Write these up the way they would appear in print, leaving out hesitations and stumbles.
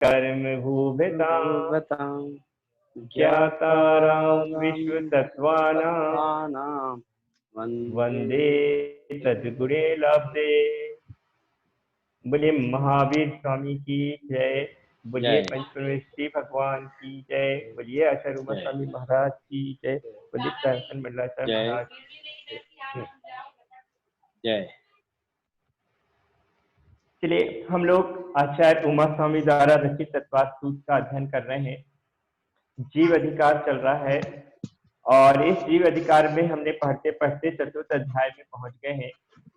कर्म भूभृतां ज्ञातारां विश्वतत्त्वानां वंदे सद्गुणे लब्धे। बोलिए महावीर स्वामी की जय, बोलिए पंचमेश्वरी भगवान की जय, बोलिए आचार्य उमा स्वामी महाराज की जय, बोलिए सहस्त्र मंडलाचार्य महाराज की जय। चलिए हम लोग आचार्य उमा स्वामी द्वारा रचित तत्वार्थ सूत्र का अध्ययन कर रहे हैं। जीव अधिकार चल रहा है और इस जीव अधिकार में हमने पढ़ते पढ़ते चतुर्थ अध्याय में पहुंच गए हैं,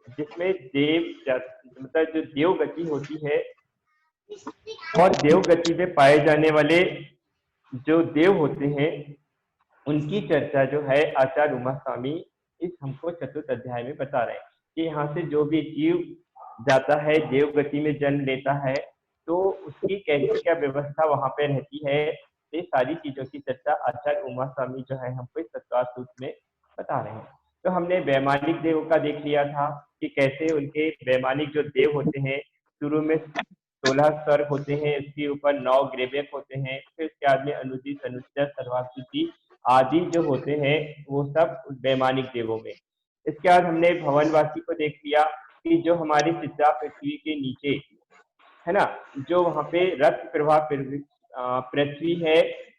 जिसमें देव मतलब जो देव गति होती है और देव गति में पाए जाने वाले जो देव होते हैं उनकी चर्चा जो है आचार्य उमा स्वामी इस हमको चतुर्थ अध्याय में बता रहे हैं कि यहाँ से जो भी जीव जाता है देव गति में जन्म लेता है तो उसकी कैसी क्या व्यवस्था वहां पे रहती है, ये सारी चीजों की चर्चा आचार्य उमा स्वामी जो है हमको इस तत्वार्थ सूत्र में बता रहे हैं। तो हमने वैमानिक देवों का देख लिया था कि कैसे उनके वैमानिक जो देव होते हैं शुरू में 16 स्वर्ग होते हैं, इसके ऊपर 9 ग्रेवेक होते हैं, फिर उसके बाद में अनुदित अनुच्चर सर्वास्तुति आदि जो होते हैं वो सब वैमानिक देवों में। इसके बाद हमने भवनवासी को देख लिया कि जो हमारी चित्रा पृथ्वी के नीचे है ना, जो वहां पे रक्त प्रवाह पृथ्वी है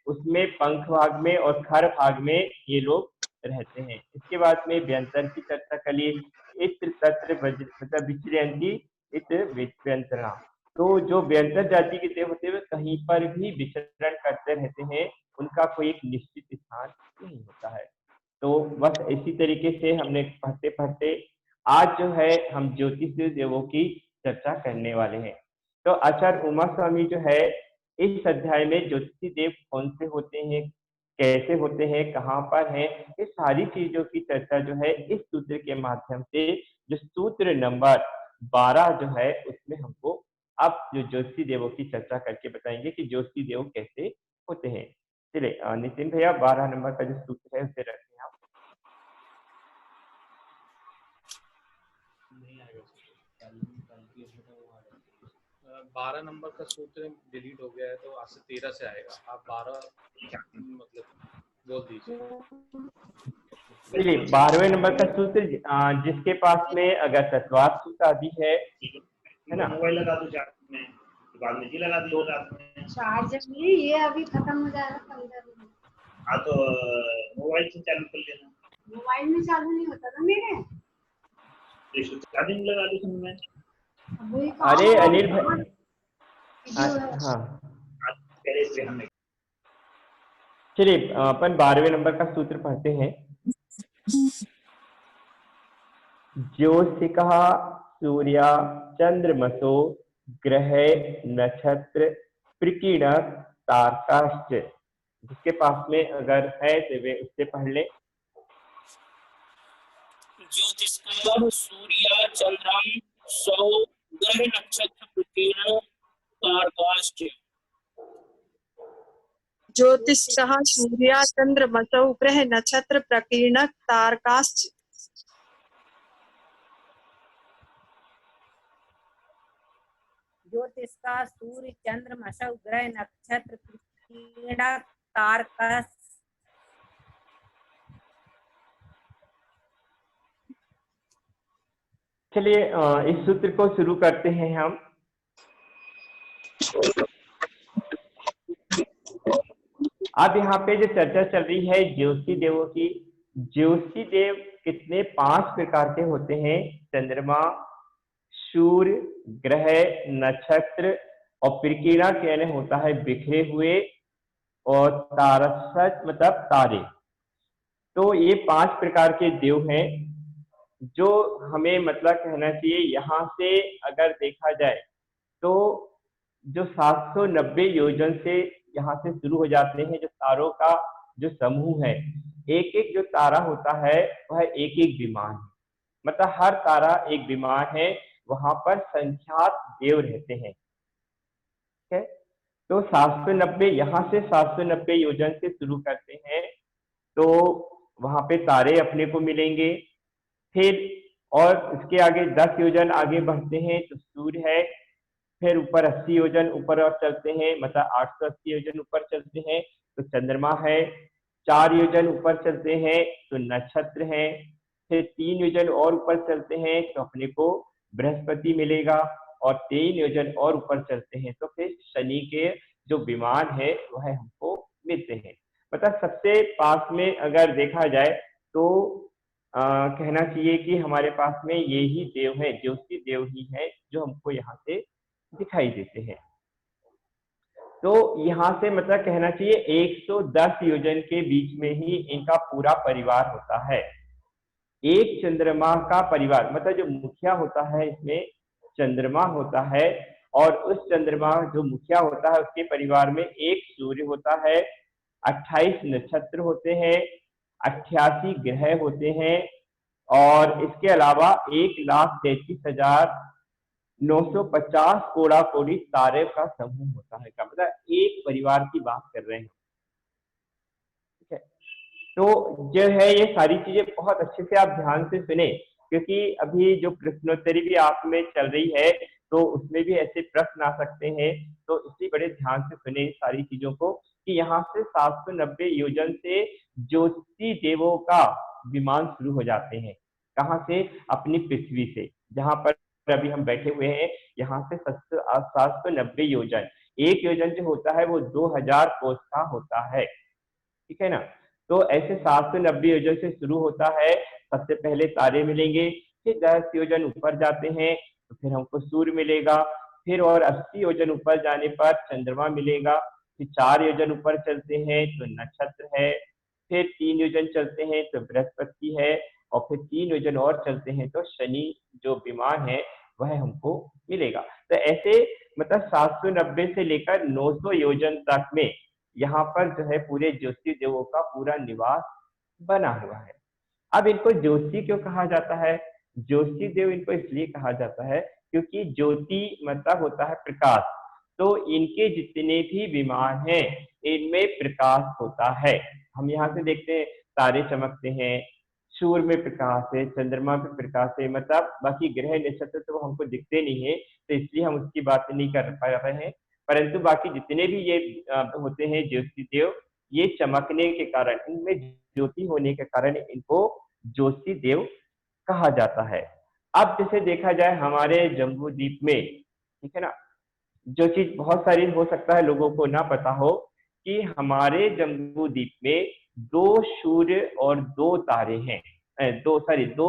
उसमें पंख भाग में और खर भाग में ये लोग रहते हैं। इसके बाद में व्यंतर की चर्चा कर ली, इत्र तत्र मतलब विचरंती इत्र व्यंतना। तो जो व्यंतर जाति के देव होते हैं कहीं पर भी विचरण करते रहते हैं, उनका कोई एक निश्चित स्थान नहीं होता है। तो बस इसी तरीके से हमने पढ़ते पढ़ते आज जो है हम ज्योतिष देवों की चर्चा करने वाले हैं। तो आचार्य उमा स्वामी जो है इस अध्याय में ज्योतिषी देव कौन से होते हैं, कैसे होते हैं, कहाँ पर हैं, ये सारी चीजों की चर्चा जो है इस सूत्र के माध्यम से जो सूत्र नंबर 12 जो है उसमें हमको अब जो ज्योतिषी देवों की चर्चा करके बताएंगे कि ज्योतिषी देव कैसे होते हैं। चलिए नितिन भैया 12 नंबर का जो सूत्र है उसे रखें आप। 12 नंबर का सूत्र डिलीट हो गया है तो आज से 13 से आएगा। आप 12 मतलब बोल दीजिए। चलिए 12वें नंबर का सूत्र जिसके पास में अगर तत्वार्थ सूत्र आदि है ना, मोबाइल लगा दो चार्ज में, बाद में जी लगा दो रात में चार्जर नहीं, ये अभी खत्म हो जाएगा 15 दिन। हाँ तो मोबाइल से चालू कर लेना। मोबाइल में चालू नहीं होता ना मेरे, चार्जिंग लगा दो में। अरे अनिल भाई हाँ चलिए अपन 12वें नंबर का सूत्र पढ़ते हैं। ज्योतिषिकः सूर्या चंद्रमसो ग्रह नक्षत्र प्रकीर्णक तारकाश्च। जिसके पास में अगर है तो वे उससे पढ़ ले। ज्योतिषिकः सूर्या चंद्रमसो ग्रह नक्षत्र प्रकीर्णक तारकाश्च। ज्योतिषः सूर्या चंद्रमसौ ग्रह नक्षत्र प्रकीर्णक तारकाश्च। ज्योतिष का सूर्य चंद्रमसौ ग्रह नक्षत्र प्रकीर्णक तारकाश्च। चलिए इस सूत्र को शुरू करते हैं हम। अब यहाँ पे जो चर्चा चल रही है ज्योतिषी देवों की, ज्योतिषी देव कितने 5 प्रकार के होते हैं, चंद्रमा, सूर्य, ग्रह, नक्षत्र और प्रकीर्णक यानी होता है बिखरे हुए, और तारसत मतलब तारे। तो ये 5 प्रकार के देव हैं जो हमें मतलब कहना चाहिए यहाँ से अगर देखा जाए तो जो 790 योजन से यहाँ से शुरू हो जाते हैं जो तारों का जो समूह है, एक एक जो तारा होता है वह एक एक विमान है, मतलब हर तारा एक विमान है, वहां पर संख्यात देव रहते हैं। ठीक है, तो 790 यहाँ से 790 योजन से शुरू करते हैं तो वहां पे तारे अपने को मिलेंगे। फिर और इसके आगे 10 योजन आगे बढ़ते हैं तो सूर्य है, फिर ऊपर 80 योजन ऊपर और चलते हैं, मतलब 880 योजन ऊपर चलते हैं तो चंद्रमा है। 4 योजन ऊपर चलते हैं तो नक्षत्र है। फिर 3 योजन और ऊपर चलते हैं तो अपने को बृहस्पति मिलेगा, और 3 योजन और ऊपर चलते हैं तो फिर शनि के जो विमान है वह हमको मिलते हैं। मतलब सबसे पास में अगर देखा जाए तो कहना चाहिए कि हमारे पास में ये ही देव है, ज्योति देव ही है जो हमको यहाँ से दिखाई देते हैं। तो यहाँ से मतलब कहना चाहिए 110 योजन के बीच में ही इनका पूरा परिवार होता है। एक चंद्रमा का परिवार, मतलब जो मुखिया होता है इसमें चंद्रमा होता है, और उस चंद्रमा जो मुखिया होता है उसके परिवार में एक सूर्य होता है, 28 नक्षत्र होते हैं, 88 ग्रह होते हैं, और इसके अलावा 1,33,950 कोड़ा कोड़ी तारे का समूह होता है। का मतलब एक परिवार की बात कर रहे हैं, ठीक है। तो जो है ये सारी चीजें बहुत अच्छे से आप ध्यान से सुने, क्योंकि अभी जो प्रश्नोत्तरी भी आप में चल रही है तो उसमें भी ऐसे प्रश्न आ सकते हैं, तो इसलिए बड़े ध्यान से सुने सारी चीजों को कि यहाँ से 790 योजन से ज्योति देवों का विमान शुरू हो जाते हैं। कहाँ से? अपनी पृथ्वी से, जहां पर अभी हम बैठे हुए हैं, यहाँ से 790 योजन। एक योजन जो होता है वो 2000 कोस का होता है, ठीक है ना। तो ऐसे 790 योजन से शुरू होता है। सबसे पहले तारे मिलेंगे, फिर 10 योजन ऊपर जाते हैं तो फिर हमको सूर्य मिलेगा, फिर और 80 योजन ऊपर जाने पर चंद्रमा मिलेगा, फिर 4 योजन ऊपर चलते हैं तो नक्षत्र है, फिर 3 योजन चलते हैं तो बृहस्पति है, और फिर 3 योजन और चलते हैं तो शनि जो विमान है वह हमको मिलेगा। तो ऐसे मतलब 790 से लेकर 900 योजन तक में यहाँ पर जो है पूरे ज्योति देवों का पूरा निवास बना हुआ है। अब इनको ज्योति क्यों कहा जाता है? ज्योति देव इनको इसलिए कहा जाता है क्योंकि ज्योति मतलब होता है प्रकाश, तो इनके जितने भी विमान हैं इनमें प्रकाश होता है। हम यहाँ से देखते हैं तारे चमकते हैं, सूर्य में प्रकाश है, चंद्रमा में प्रकाश है, मतलब बाकी ग्रह नक्षत्र तो हमको दिखते नहीं है तो इसलिए हम उसकी बात नहीं कर पा रहे हैं, परंतु बाकी जितने भी ये होते हैं ज्योति देव, ये चमकने के कारण, इनमें ज्योति होने के कारण इनको ज्योति देव कहा जाता है। अब जैसे देखा जाए हमारे जम्बू द्वीप में, ठीक है ना, जो चीज बहुत सारी हो सकता है लोगों को ना पता हो कि हमारे जम्बू द्वीप में 2 सूर्य और 2 तारे हैं, 2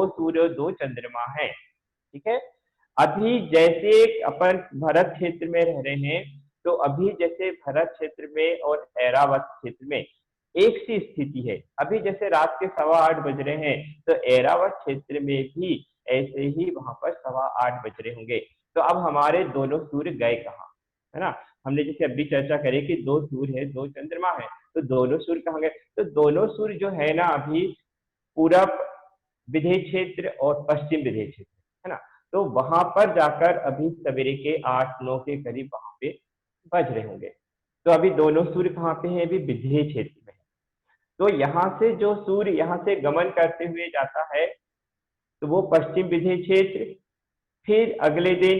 सूर्य और 2 चंद्रमा हैं, ठीक है। अभी जैसे अपन भरत क्षेत्र में रह रहे हैं, तो अभी जैसे भरत क्षेत्र में और ऐरावत क्षेत्र में एक सी स्थिति है। अभी जैसे रात के 8:15 बज रहे हैं तो ऐरावत क्षेत्र में भी ऐसे ही वहां पर 8:15 बज रहे होंगे। तो अब हमारे दोनों सूर्य गए कहाँ, है ना। हमने जैसे अभी चर्चा करी कि 2 सूर्य है 2 चंद्रमा है, तो दोनों सूर्य कहाँ गए? तो दोनों सूर्य जो है ना अभी पूरब विधेय क्षेत्र और पश्चिम विधेय क्षेत्र, है ना, तो वहां पर जाकर अभी सवेरे के 8-9 के करीब वहां पे बज रहे होंगे। तो अभी दोनों सूर्य कहाँ पे हैं? अभी विधेय क्षेत्र में। तो यहाँ से जो सूर्य यहाँ से गमन करते हुए जाता है तो वो पश्चिम विधेय क्षेत्र, फिर अगले दिन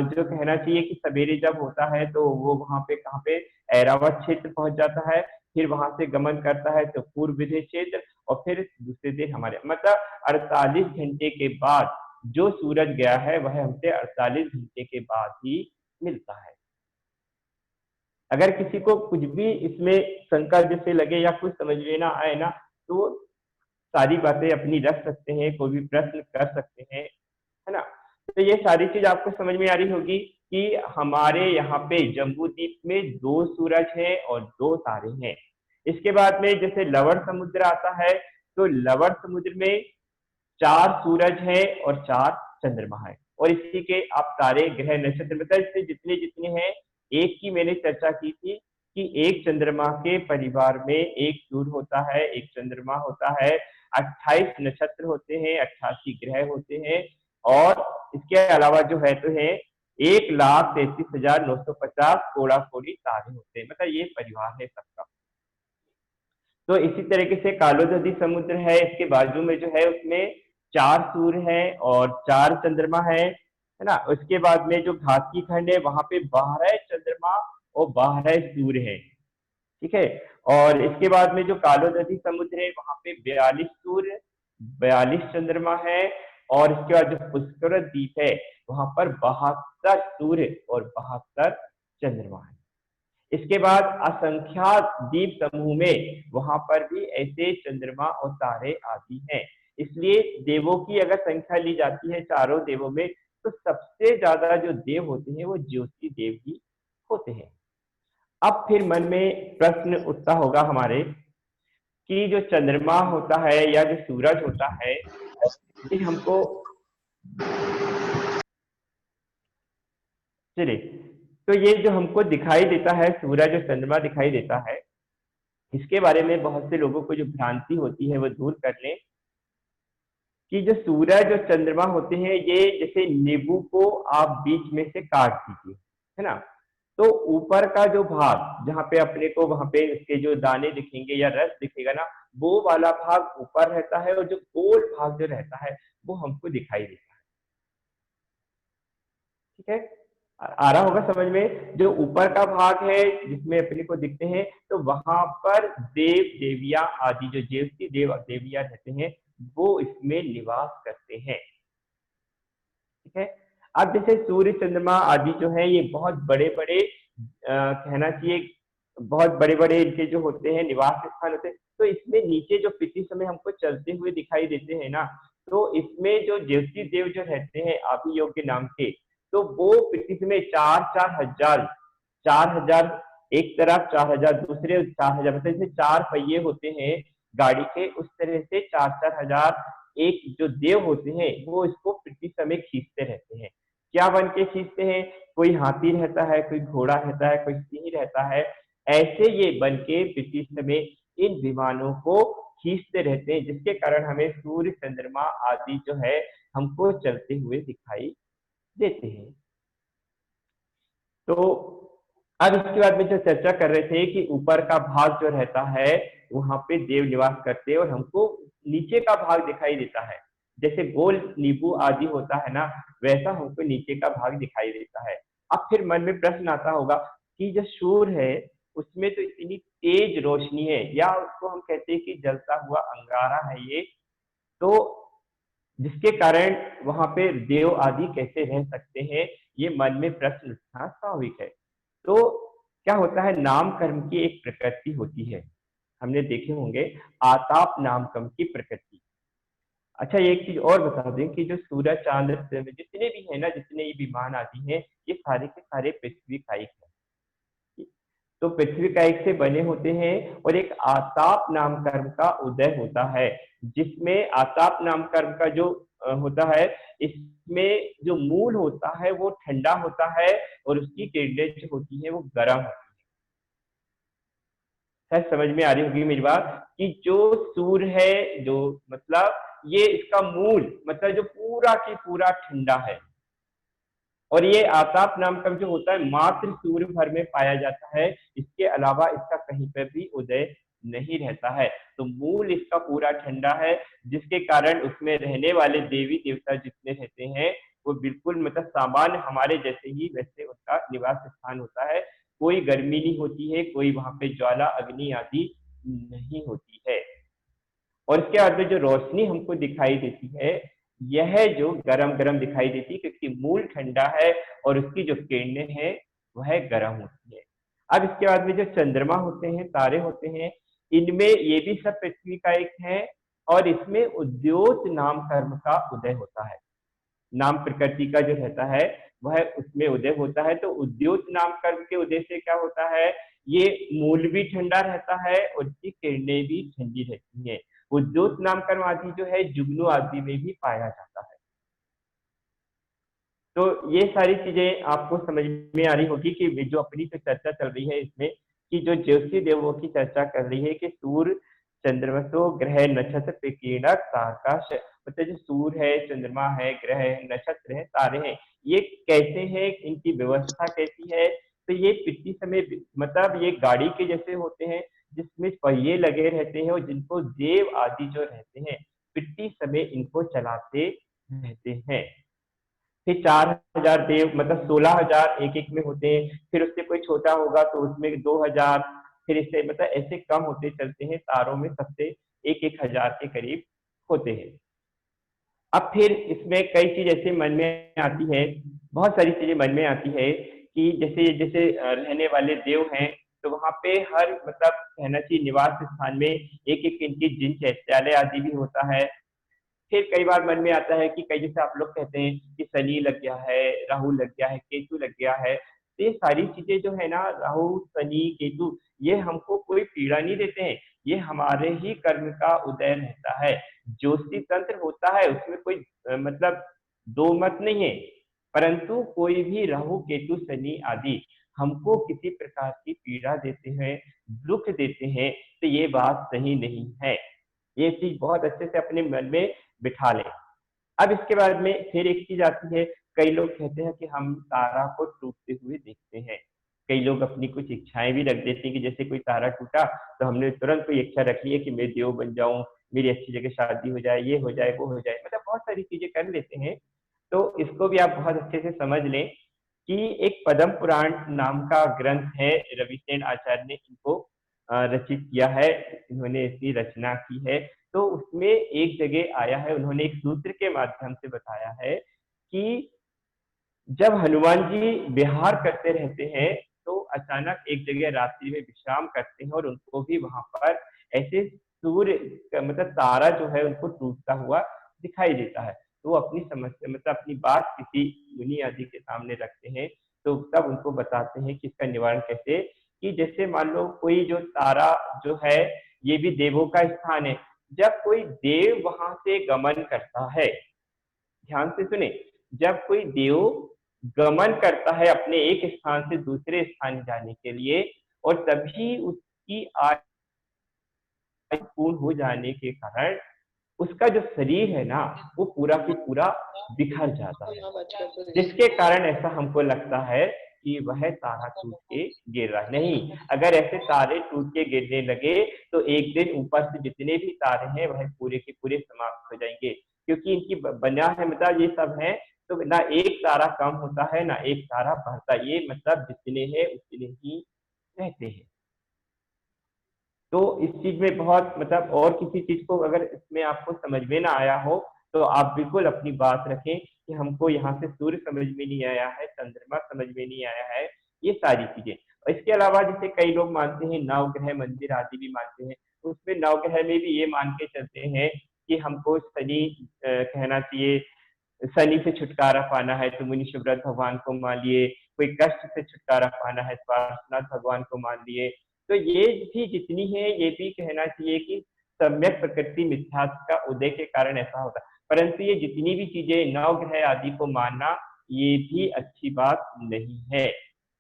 जो कहना चाहिए कि सवेरे जब होता है तो वो वहां पे कहाँ पे ऐरावत क्षेत्र पहुंच जाता है, फिर वहां से गमन करता है तो पूर्व विधेय क्षेत्र, और फिर दूसरे दिन हमारे मतलब 48 घंटे के बाद जो सूरज गया है वह हमसे 48 घंटे के बाद ही मिलता है। अगर किसी को कुछ भी इसमें शंका जैसे लगे या कुछ समझ में ना आए ना, तो सारी बातें अपनी रख सकते हैं, कोई भी प्रश्न कर सकते हैं, है ना। तो ये सारी चीज आपको समझ में आ रही होगी कि हमारे यहाँ पे जम्बू द्वीप में 2 सूरज हैं और 2 तारे हैं। इसके बाद में जैसे लवण समुद्र आता है, तो लवण समुद्र में 4 सूरज हैं और 4 चंद्रमा है, और इसी के आप तारे ग्रह नक्षत्र मतलब इससे जितने जितने हैं, एक की मैंने चर्चा की थी कि एक चंद्रमा के परिवार में एक सूर्य होता है, एक चंद्रमा होता है, 28 नक्षत्र होते हैं, 88 ग्रह होते हैं, और इसके अलावा जो है तो है 1,33,950 कोड़ा कोड़ी तारे होते हैं, मतलब ये परिवार है सबका। तो इसी तरीके से कालोदधी समुद्र है, इसके बाजू में जो है उसमें 4 सूर्य हैं और 4 चंद्रमा है, है ना। उसके बाद में जो घात की खंड है वहां पे 12 चंद्रमा और 12 सूर्य है, ठीक है। और इसके बाद में जो कालो नदी समुद्र है वहां पे 42 सूर्य 42 चंद्रमा है। और इसके बाद जो पुष्कर द्वीप है वहां पर 72 सूर्य और 72 चंद्रमा है। इसके बाद असंख्यात द्वीप समूह में वहां पर भी ऐसे चंद्रमा और तारे आदि हैं। इसलिए देवों की अगर संख्या ली जाती है चारों देवों में, तो सबसे ज्यादा जो देव होते हैं वो ज्योति देव ही होते हैं। अब फिर मन में प्रश्न उठता होगा हमारे कि जो चंद्रमा होता है या जो सूरज होता है ये हमको, चलिए, तो ये जो हमको दिखाई देता है सूरज और चंद्रमा दिखाई देता है, इसके बारे में बहुत से लोगों को जो भ्रांति होती है वो दूर कर लें कि जो सूरज और चंद्रमा होते हैं ये जैसे नींबू को आप बीच में से काट दीजिए, है ना, तो ऊपर का जो भाग जहाँ पे अपने को वहां पे इसके जो दाने दिखेंगे या रस दिखेगा ना, वो वाला भाग ऊपर रहता है और जो गोल भाग जो रहता है वो हमको दिखाई देता है। ठीक है, आ रहा होगा समझ में। जो ऊपर का भाग है जिसमें अपने को दिखते हैं, तो वहां पर देव देवियां आदि जो ज्योति देव देवियां रहते हैं वो इसमें निवास करते हैं। ठीक है, अब जैसे सूर्य चंद्रमा आदि जो है ये बहुत बड़े बड़े कहना चाहिए बहुत बड़े बड़े इनके जो होते हैं निवास स्थान होते हैं, तो इसमें नीचे जो पृथ्वी समय हमको चलते हुए दिखाई देते हैं ना, तो इसमें जो ज्योति देव जो रहते हैं आभियोग के नाम के, तो वो पृथ्वी में 4,000 एक तरफ 4,000 दूसरे 4,000, मतलब जैसे 4 पहिए होते हैं गाड़ी के, उस तरह से 4,000 एक जो देव होते हैं वो इसको पृथ्वी समय खींचते रहते हैं। क्या बन के खींचते हैं? कोई हाथी रहता है, कोई घोड़ा रहता है, कोई सिंह रहता है, ऐसे ये बन के पृथ्वी समय इन विमानों को खींचते रहते हैं, जिसके कारण हमें सूर्य चंद्रमा आदि जो है हमको चलते हुए दिखाई देते हैं। तो अब इसके बाद में जो चर्चा कर रहे थे कि ऊपर का भाग जो रहता है वहां पे देव निवास करते हैं और हमको नीचे का भाग दिखाई देता है, जैसे गोल नींबू आदि होता है ना, वैसा हमको नीचे का भाग दिखाई देता है। अब फिर मन में प्रश्न आता होगा कि जो सूर्य है उसमें तो इतनी तेज रोशनी है, या उसको हम कहते हैं कि जलता हुआ अंगारा है ये, तो जिसके कारण वहां पे देव आदि कैसे रह सकते हैं, ये मन में प्रश्न उठना स्वाभाविक है। तो क्या होता है, नाम कर्म की एक प्रकृति होती है, हमने देखे होंगे आताप नाम कर्म की प्रकृति। अच्छा, एक चीज और बता दें कि जो सूरज चांद जितने भी है ना, जितने ये विमान आदि हैं, ये सारे के सारे पृथ्वी कायिक है, तो पृथ्वी कायिक से बने होते हैं। और एक आताप नाम कर्म का उदय होता है, जिसमें आताप नाम कर्म का जो होता है, इसमें जो मूल होता है वो ठंडा होता है और उसकी किरणें जो होती है वो गर्म होती है। शायद समझ में आ रही होगी मेरी बात कि जो सूर्य है, जो मतलब ये इसका मूल मतलब जो पूरा की पूरा ठंडा है, और ये आताप नाम का जो होता है मात्र सूर्य भर में पाया जाता है, इसके अलावा इसका कहीं पर भी उदय नहीं रहता है। तो मूल इसका पूरा ठंडा है, जिसके कारण उसमें रहने वाले देवी देवता जितने रहते हैं वो बिल्कुल मतलब सामान्य हमारे जैसे ही वैसे उनका निवास स्थान होता है। कोई गर्मी नहीं होती है, कोई वहां पे ज्वाला अग्नि आदि नहीं होती है। और इसके बाद में जो रोशनी हमको दिखाई देती है, यह जो गरम गरम दिखाई देती है क्योंकि मूल ठंडा है और उसकी जो किरणें हैं वह गर्म होती है। अब इसके बाद में जो चंद्रमा होते हैं, तारे होते हैं, इनमें ये भी सब पृथ्वी का एक है, और इसमें उद्योत नाम कर्म का उदय होता है। नाम प्रकृति का जो रहता है वह उसमें उदय होता है। तो उद्योत नाम कर्म के उदय से क्या होता है, ये मूल भी ठंडा रहता है और इसकी किरणें भी ठंडी रहती हैं। उद्योत नाम कर्म आदि जो है जुगनू आदि में भी पाया जाता है। तो ये सारी चीजें आपको समझ में आ रही होगी कि जो अपनी तो चर्चा चल रही है इसमें कि जो ज्योति देवों की चर्चा कर रही है कि सूर्य चंद्रमसो ग्रह नक्षत्र प्रकीर्णक तारकाश, मतलब जो सूर्य है, चंद्रमा है, ग्रह है, नक्षत्र है, तारे हैं, ये कैसे हैं, इनकी व्यवस्था कैसी है। तो ये पृथ्वी समय मतलब ये गाड़ी के जैसे होते हैं जिसमें पहिए लगे रहते हैं और जिनको देव आदि जो रहते हैं पृथ्वी समय इनको चलाते रहते हैं। फिर 4000 देव मतलब 16,000 एक एक में होते हैं, फिर उससे कोई छोटा होगा तो उसमें 2000, फिर इससे मतलब ऐसे कम होते चलते हैं, तारों में सबसे एक हजार के करीब होते हैं। अब फिर इसमें कई चीज ऐसे मन में आती है, बहुत सारी चीजें मन में आती है कि जैसे जैसे रहने वाले देव हैं तो वहां पे हर मतलब कहना चाहिए निवास स्थान में एक एक इनकी जिन चैत्यालय आदि भी होता है। फिर कई बार मन में आता है कि कई जैसे आप लोग कहते हैं कि शनि लग गया है, राहु लग गया है, केतु लग गया है, तो ये सारी चीजें जो है ना, राहु शनि केतु, ये हमको कोई पीड़ा नहीं देते हैं, ये हमारे ही कर्म का उदय रहता है। ज्योतिष तंत्र होता है उसमें कोई मतलब दो मत नहीं है, परंतु कोई भी राहु केतु शनि आदि हमको किसी प्रकार की पीड़ा देते हैं, दुख देते हैं, तो ये बात सही नहीं है। ये चीज बहुत अच्छे से अपने मन में बिठा लें। अब इसके बाद में फिर एक चीज आती है, कई लोग कहते हैं कि हम तारा को टूटते हुए देखते हैं। कई लोग अपनी कुछ इच्छाएं भी रख देते हैं कि जैसे कोई तारा टूटा तो हमने तुरंत कोई इच्छा रख ली है कि मैं देव बन जाऊं, मेरी अच्छी जगह शादी हो जाए, ये हो जाए, वो हो जाए, मतलब बहुत सारी चीजें कर लेते हैं। तो इसको भी आप बहुत अच्छे से समझ लें कि एक पद्म पुराण नाम का ग्रंथ है, रविसेन आचार्य ने इनको रचित किया है, इन्होंने इसकी रचना की है। तो उसमें एक जगह आया है, उन्होंने एक सूत्र के माध्यम से बताया है कि जब हनुमान जी विहार करते रहते हैं तो अचानक एक जगह रात्रि में विश्राम करते हैं और उनको भी वहां पर ऐसे सूर्य मतलब तारा जो है उनको टूटता हुआ दिखाई देता है। तो वो अपनी समस्या मतलब अपनी बात किसी मुनि आदि के सामने रखते हैं, तो तब उनको बताते हैं कि इसका निवारण कैसे, कि जैसे मान लो कोई जो तारा जो है ये भी देवों का स्थान है, जब कोई देव वहां से गमन करता है, ध्यान से सुने, जब कोई देव गमन करता है अपने एक स्थान से दूसरे स्थान जाने के लिए और तभी उसकी आयु पूर्ण हो जाने के कारण उसका जो शरीर है ना वो पूरा की पूरा बिखर जाता है, जिसके कारण ऐसा हमको लगता है कि वह तारा टूट के गिर रहा है। नहीं, अगर ऐसे तारे टूट के गिरने लगे तो एक दिन ऊपर से जितने भी तारे हैं वह पूरे के पूरे समाप्त हो जाएंगे, क्योंकि इनकी बना है मतलब ये सब है, तो ना एक तारा कम होता है ना एक तारा बढ़ता, ये मतलब जितने हैं उतने ही रहते हैं। तो इस चीज में बहुत मतलब और किसी चीज को अगर इसमें आपको समझ में ना आया हो तो आप बिल्कुल अपनी बात रखें कि हमको यहाँ से सूर्य समझ में नहीं आया है, चंद्रमा समझ में नहीं आया है, ये सारी चीजें। और इसके अलावा जैसे कई लोग मानते हैं नवग्रह मंदिर आदि भी मानते हैं, तो उसमें नवग्रह में भी ये मान के चलते हैं कि हमको शनि कहना चाहिए, शनि से छुटकारा पाना है तो मुनि सुब्रत भगवान को मान लिए, कोई कष्ट से छुटकारा पाना है तो पार्श्वनाथ भगवान को मान लिए। तो ये भी जितनी है ये भी कहना चाहिए कि सम्यक प्रकृति मिथ्यात्व का उदय के कारण ऐसा होता है, परंतु ये जितनी भी चीजें नवग्रह आदि को मानना ये भी अच्छी बात नहीं है।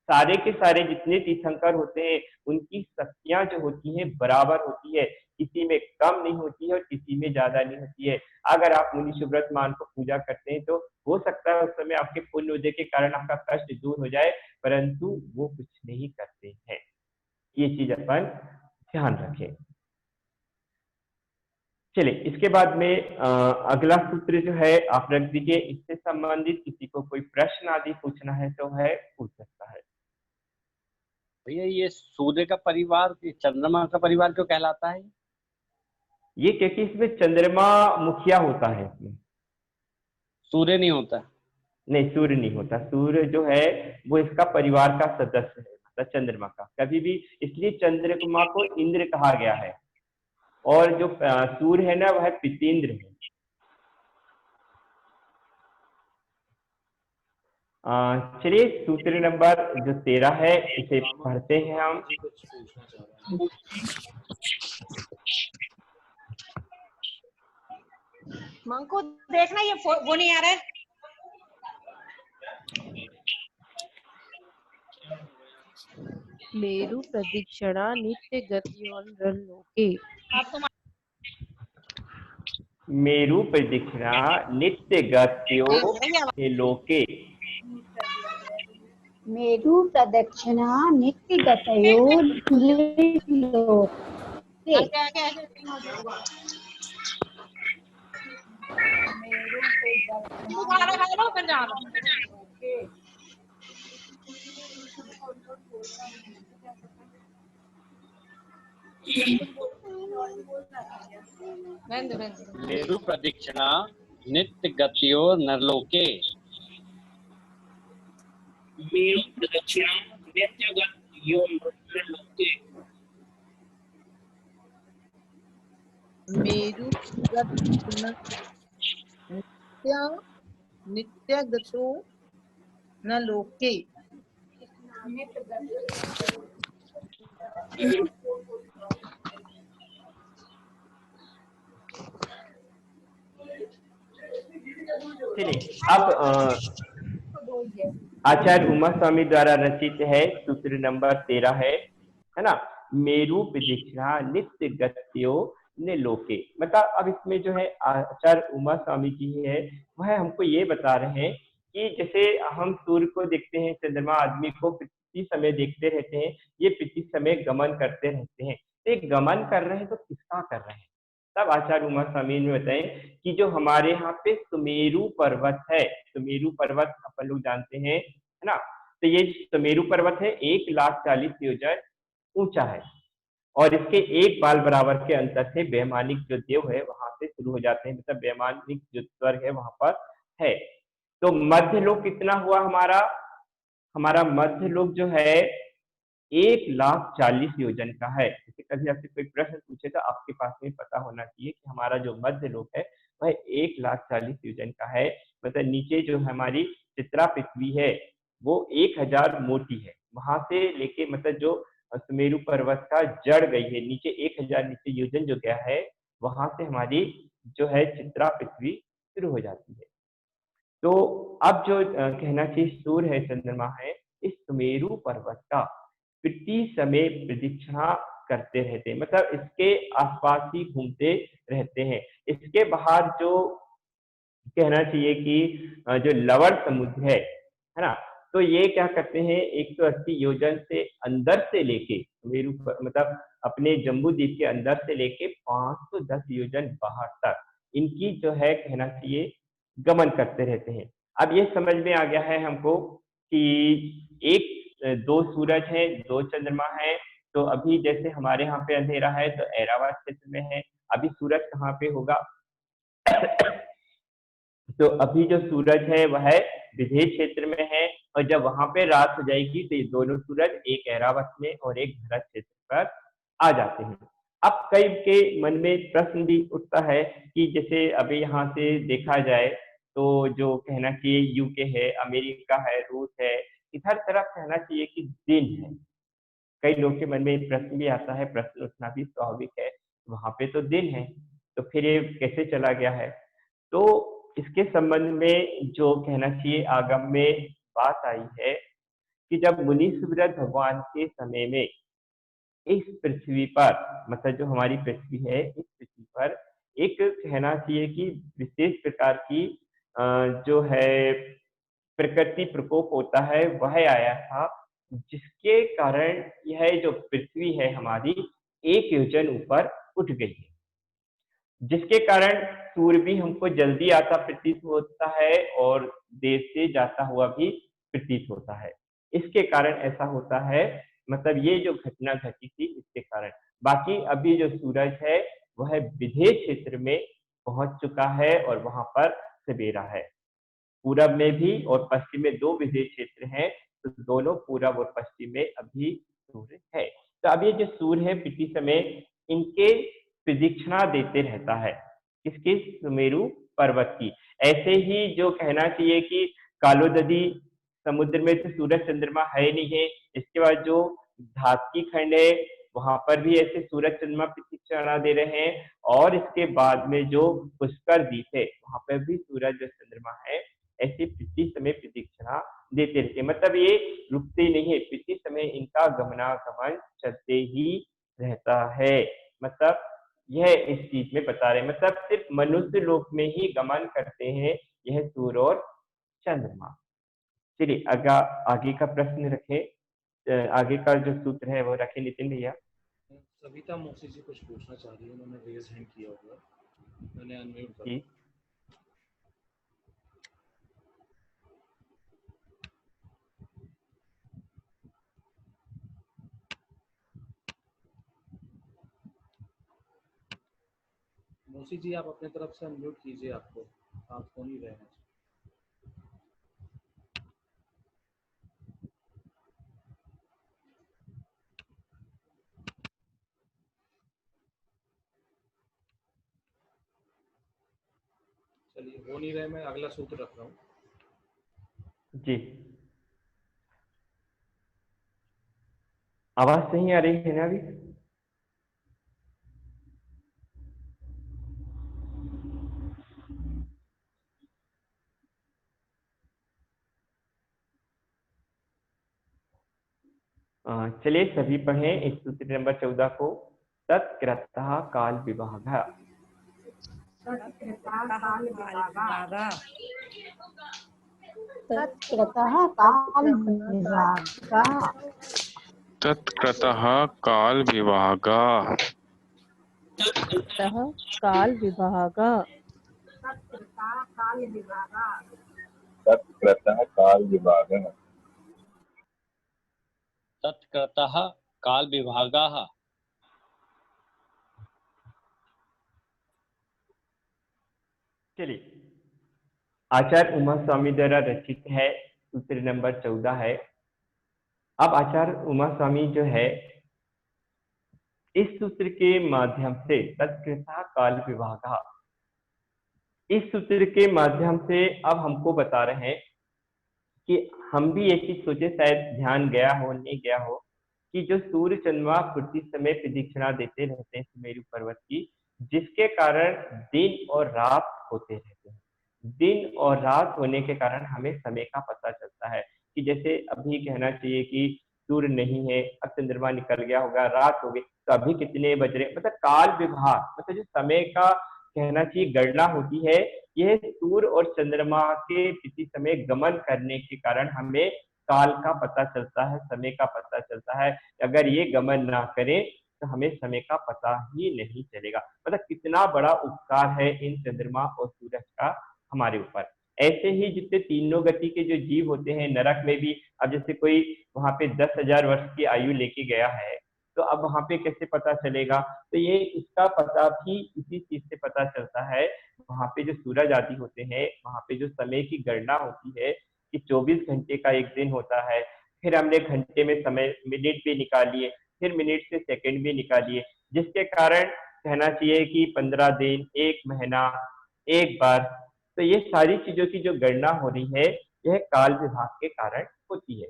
सारे के सारे जितने तीर्थंकर होते हैं उनकी शक्तियां जो होती हैं बराबर होती है, किसी में कम नहीं होती है और किसी में ज्यादा नहीं होती है। अगर आप मुनि सुब्रत मान को पूजा करते हैं तो हो सकता है उस समय आपके पुण्य उदय के कारण आपका कष्ट दूर हो जाए, परंतु वो कुछ नहीं करते हैं। ये चीज अपन ध्यान रखें। चलिए इसके बाद में अगला सूत्र जो है आप रख दीजिए, इससे संबंधित किसी को कोई प्रश्न आदि पूछना है तो है पूछ सकता है। भैया ये सूर्य का परिवार चंद्रमा का परिवार क्यों कहलाता है? ये क्योंकि इसमें चंद्रमा मुखिया होता है, इसमें सूर्य नहीं होता। नहीं, सूर्य नहीं होता, सूर्य जो है वो इसका परिवार का सदस्य है, मतलब चंद्रमा का कभी भी, इसलिए चंद्रमा को इंद्र कहा गया है और जो सूर्य है ना वह पितेंद्र है। चलिए सूत्र नंबर जो 13 है इसे पढ़ते हैं हम। मंको देखना ये वो नहीं आ रहा है। मेरु प्रदक्षिणा नित्य गत्योलोके। मेरु प्रदक्षिणा नित्य गत्यो लोके। मेरु प्रदक्षिणा नित्य गतयो लोके। तू खाना खा लो फिर जाना। रहने दो। मेरु प्रदक्षिणा नित्य गत्यो नरलोके। मेरु प्रदक्षिणा नित्य गत्यो नरलोके। मेरु प्रदक्षिणा नित्यगतो न लोके। चलिए अब आचार्य उमा स्वामी द्वारा रचित है, सूत्र नंबर 13 है ना। मेरु प्रदक्षिणा नित्य गत्यो ने लोके। मतलब अब इसमें जो है आचार्य उमा स्वामी जी है वह हमको ये बता रहे हैं कि जैसे हम सूर्य को देखते हैं, चंद्रमा आदमी को प्रति समय देखते रहते हैं, ये प्रति समय गमन करते रहते हैं। तो एक गमन कर रहे हैं तो किसका कर रहे हैं? तब आचार्य उमा स्वामी ने बताए कि जो हमारे यहाँ पे सुमेरु पर्वत है, सुमेरु पर्वत अपन लोग जानते हैं है ना। तो ये सुमेरु पर्वत है 1,40,000 योजन ऊंचा है और इसके एक बाल बराबर के अंतर से वैमानिक जो देव है वहां से शुरू हो जाते हैं, मतलब वैमानिक जो स्वर्ग है वहां पर है। तो मध्य लोक कितना हुआ हमारा मध्य लोक जो है 1,40,000 योजन का है। जैसे कभी आपसे कोई प्रश्न पूछे तो आपके पास में पता होना चाहिए कि हमारा जो मध्य लोक है वह 1,40,000 योजन का है। मतलब नीचे जो हमारी चित्रा पृथ्वी है वो 1,000 मोटी है, वहां से लेके मतलब जो सुमेरु पर्वत का जड़ गई है नीचे 1,000 नीचे योजन जो गया है वहां से हमारी जो है चित्रा पृथ्वी शुरू हो जाती है। तो अब जो कहना चाहिए सूर्य है, चंद्रमा है, इस सुमेरु पर्वत का प्रति समय प्रदक्षिणा करते रहते हैं, मतलब इसके आसपास ही घूमते रहते हैं। इसके बाहर जो कहना चाहिए कि जो लवण समुद्र है ना, तो ये क्या करते हैं 180 योजन से अंदर से लेके सुमेरु मतलब अपने जम्बू द्वीप के अंदर से लेके 510 योजन बाहर तक इनकी जो है कहना चाहिए गमन करते रहते हैं। अब ये समझ में आ गया है हमको कि एक दो सूरज है, दो चंद्रमा है। तो अभी जैसे हमारे यहाँ पे अंधेरा है तो ऐरावत क्षेत्र में है, अभी सूरज कहाँ पे होगा तो अभी जो सूरज है वह विदेह क्षेत्र में है, और जब वहां पे रात हो जाएगी तो ये दोनों सूरज एक ऐरावत में और एक धरत क्षेत्र पर आ जाते हैं। अब कई के मन में प्रश्न भी उठता है कि जैसे अभी यहाँ से देखा जाए तो जो कहना चाहिए यूके है, अमेरिका है, रूस है, इधर तरफ कहना चाहिए कि दिन है। कई लोग के मन में प्रश्न भी आता है, प्रश्न उठना भी स्वाभाविक है, वहां पे तो दिन है तो फिर ये कैसे चला गया है। तो इसके संबंध में जो कहना चाहिए आगम में बात आई है कि जब मुनि सुब्रत भगवान के समय में इस पृथ्वी पर मतलब जो हमारी पृथ्वी है इस पृथ्वी पर एक कहना चाहिए कि विशेष प्रकार की जो है प्रकृति प्रकोप होता है वह आया था, जिसके कारण यह जो पृथ्वी है हमारी 1 योजन ऊपर उठ गई है, जिसके कारण सूर्य भी हमको जल्दी आता प्रतीत होता है और देर से जाता हुआ भी प्रतीत होता है। इसके कारण ऐसा होता है, मतलब ये जो घटना घटी थी इसके कारण। बाकी अभी जो सूरज है वह विदेह क्षेत्र में पहुंच चुका है और वहां पर सवेरा है। पूरब में भी और पश्चिम में 2 विदेह क्षेत्र हैं, तो दोनों पूरब और पश्चिम में अभी सूर्य है। तो अब ये जो सूर्य है प्रति समय इनके प्रदक्षिणा देते रहता है, किसकी? सुमेरु पर्वत की। ऐसे ही जो कहना चाहिए कि कालोददी समुद्र में तो सूरज चंद्रमा है नहीं है, इसके बाद जो धातकी खंड है वहां पर भी ऐसे सूरज चंद्रमा प्रदक्षिणा दे रहे हैं, और इसके बाद में जो पुष्कर द्वीप है वहां पर भी सूरज और चंद्रमा है ऐसे प्रति समय प्रदक्षिणा देते रहते हैं। मतलब ये रुकते नहीं है, प्रति समय इनका गमनागमन चलते ही रहता है। मतलब यह इस चीज में बता रहे हैं, मतलब सिर्फ मनुष्य लोक में ही गमन करते हैं यह सूर्य और चंद्रमा। चलिए आगे का प्रश्न रखे, आगे का जो सूत्र है वो रखे नितिन भैया। सविता मौसी जी कुछ पूछना चाह रही है, उन्होंने रेज हैंड किया हुआ, मैंने अनम्यूट कर जी मौसी जी आप अपने तरफ से अनम्यूट कीजिए, आपको आप हो नहीं रहे हैं। चलिए, हो नहीं रहे, मैं अगला सूत्र रख रहा हूँ। जी, आवाज सही आ रही है ना अभी? चलिए सभी पढ़ें इस सूत्र नंबर 14 को। तत्कृतः काल विभागः। तत्कृतः काल विभागः। तत्कृतः काल विभागः। तत्कृतः काल विभागः। तत्कृतः काल विभागः। तत्कृतः काल विभागः। चलिए, आचार्य उमा स्वामी द्वारा रचित है, सूत्र नंबर 14 है। अब आचार्य उमा स्वामी जो है इस सूत्र के माध्यम से तत्कृतः काल विभागः, इस सूत्र के माध्यम से अब हमको बता रहे हैं कि हम भी एक चीज सोचे, शायद ध्यान गया हो नहीं गया हो, कि जो सूर्य चंद्रमा प्रति समय प्रदक्षिणा देते रहते हैं सुमेरु पर्वत की, जिसके कारण दिन और रात होते रहते हैं। दिन और रात होने के कारण हमें समय का पता चलता है कि जैसे अभी कहना चाहिए कि सूर्य नहीं है, अब चंद्रमा निकल गया होगा, रात हो गई, तो अभी कितने बज रहे, मतलब काल विभाग, मतलब जो समय का कहना चाहिए गणना होती है, यह सूर्य और चंद्रमा के प्रति समय गमन करने के कारण हमें काल का पता चलता है, समय का पता चलता है। अगर ये गमन ना करें तो हमें समय का पता ही नहीं चलेगा। मतलब कितना बड़ा उपकार है इन चंद्रमा और सूरज का हमारे ऊपर। ऐसे ही जितने तीनों गति के जो जीव होते हैं नरक में भी, अब जैसे कोई वहां पे 10,000 वर्ष की आयु लेके गया है, तो अब वहां पे कैसे पता चलेगा? तो ये इसका पता भी इसी चीज से पता चलता है। वहां पे जो सूरज आदि होते हैं, वहां पे जो समय की गणना होती है कि 24 घंटे का एक दिन होता है, फिर हमने घंटे में समय मिनट भी निकालिए, फिर मिनट से सेकंड भी निकालिए, जिसके कारण कहना चाहिए कि 15 दिन, एक महीना, एक बार, तो ये सारी चीजों की जो गणना हो रही है यह काल विभाग के कारण होती है।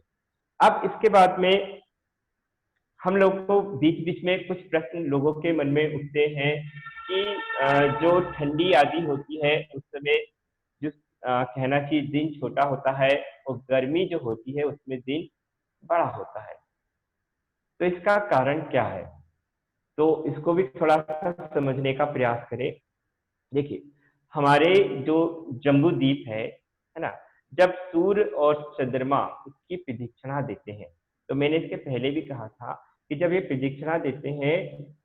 अब इसके बाद में हम लोग को बीच बीच में कुछ प्रश्न लोगों के मन में उठते हैं कि जो ठंडी आदि होती है उस समय जो कहना चाहिए दिन छोटा होता है और गर्मी जो होती है उसमें दिन बड़ा होता है, तो इसका कारण क्या है? तो इसको भी थोड़ा सा समझने का प्रयास करें। देखिए, हमारे जो जम्बू द्वीप है ना, जब सूर्य और चंद्रमा उसकी प्रदक्षिणा देते हैं, तो मैंने इसके पहले भी कहा था कि जब ये प्रदक्षिणा देते हैं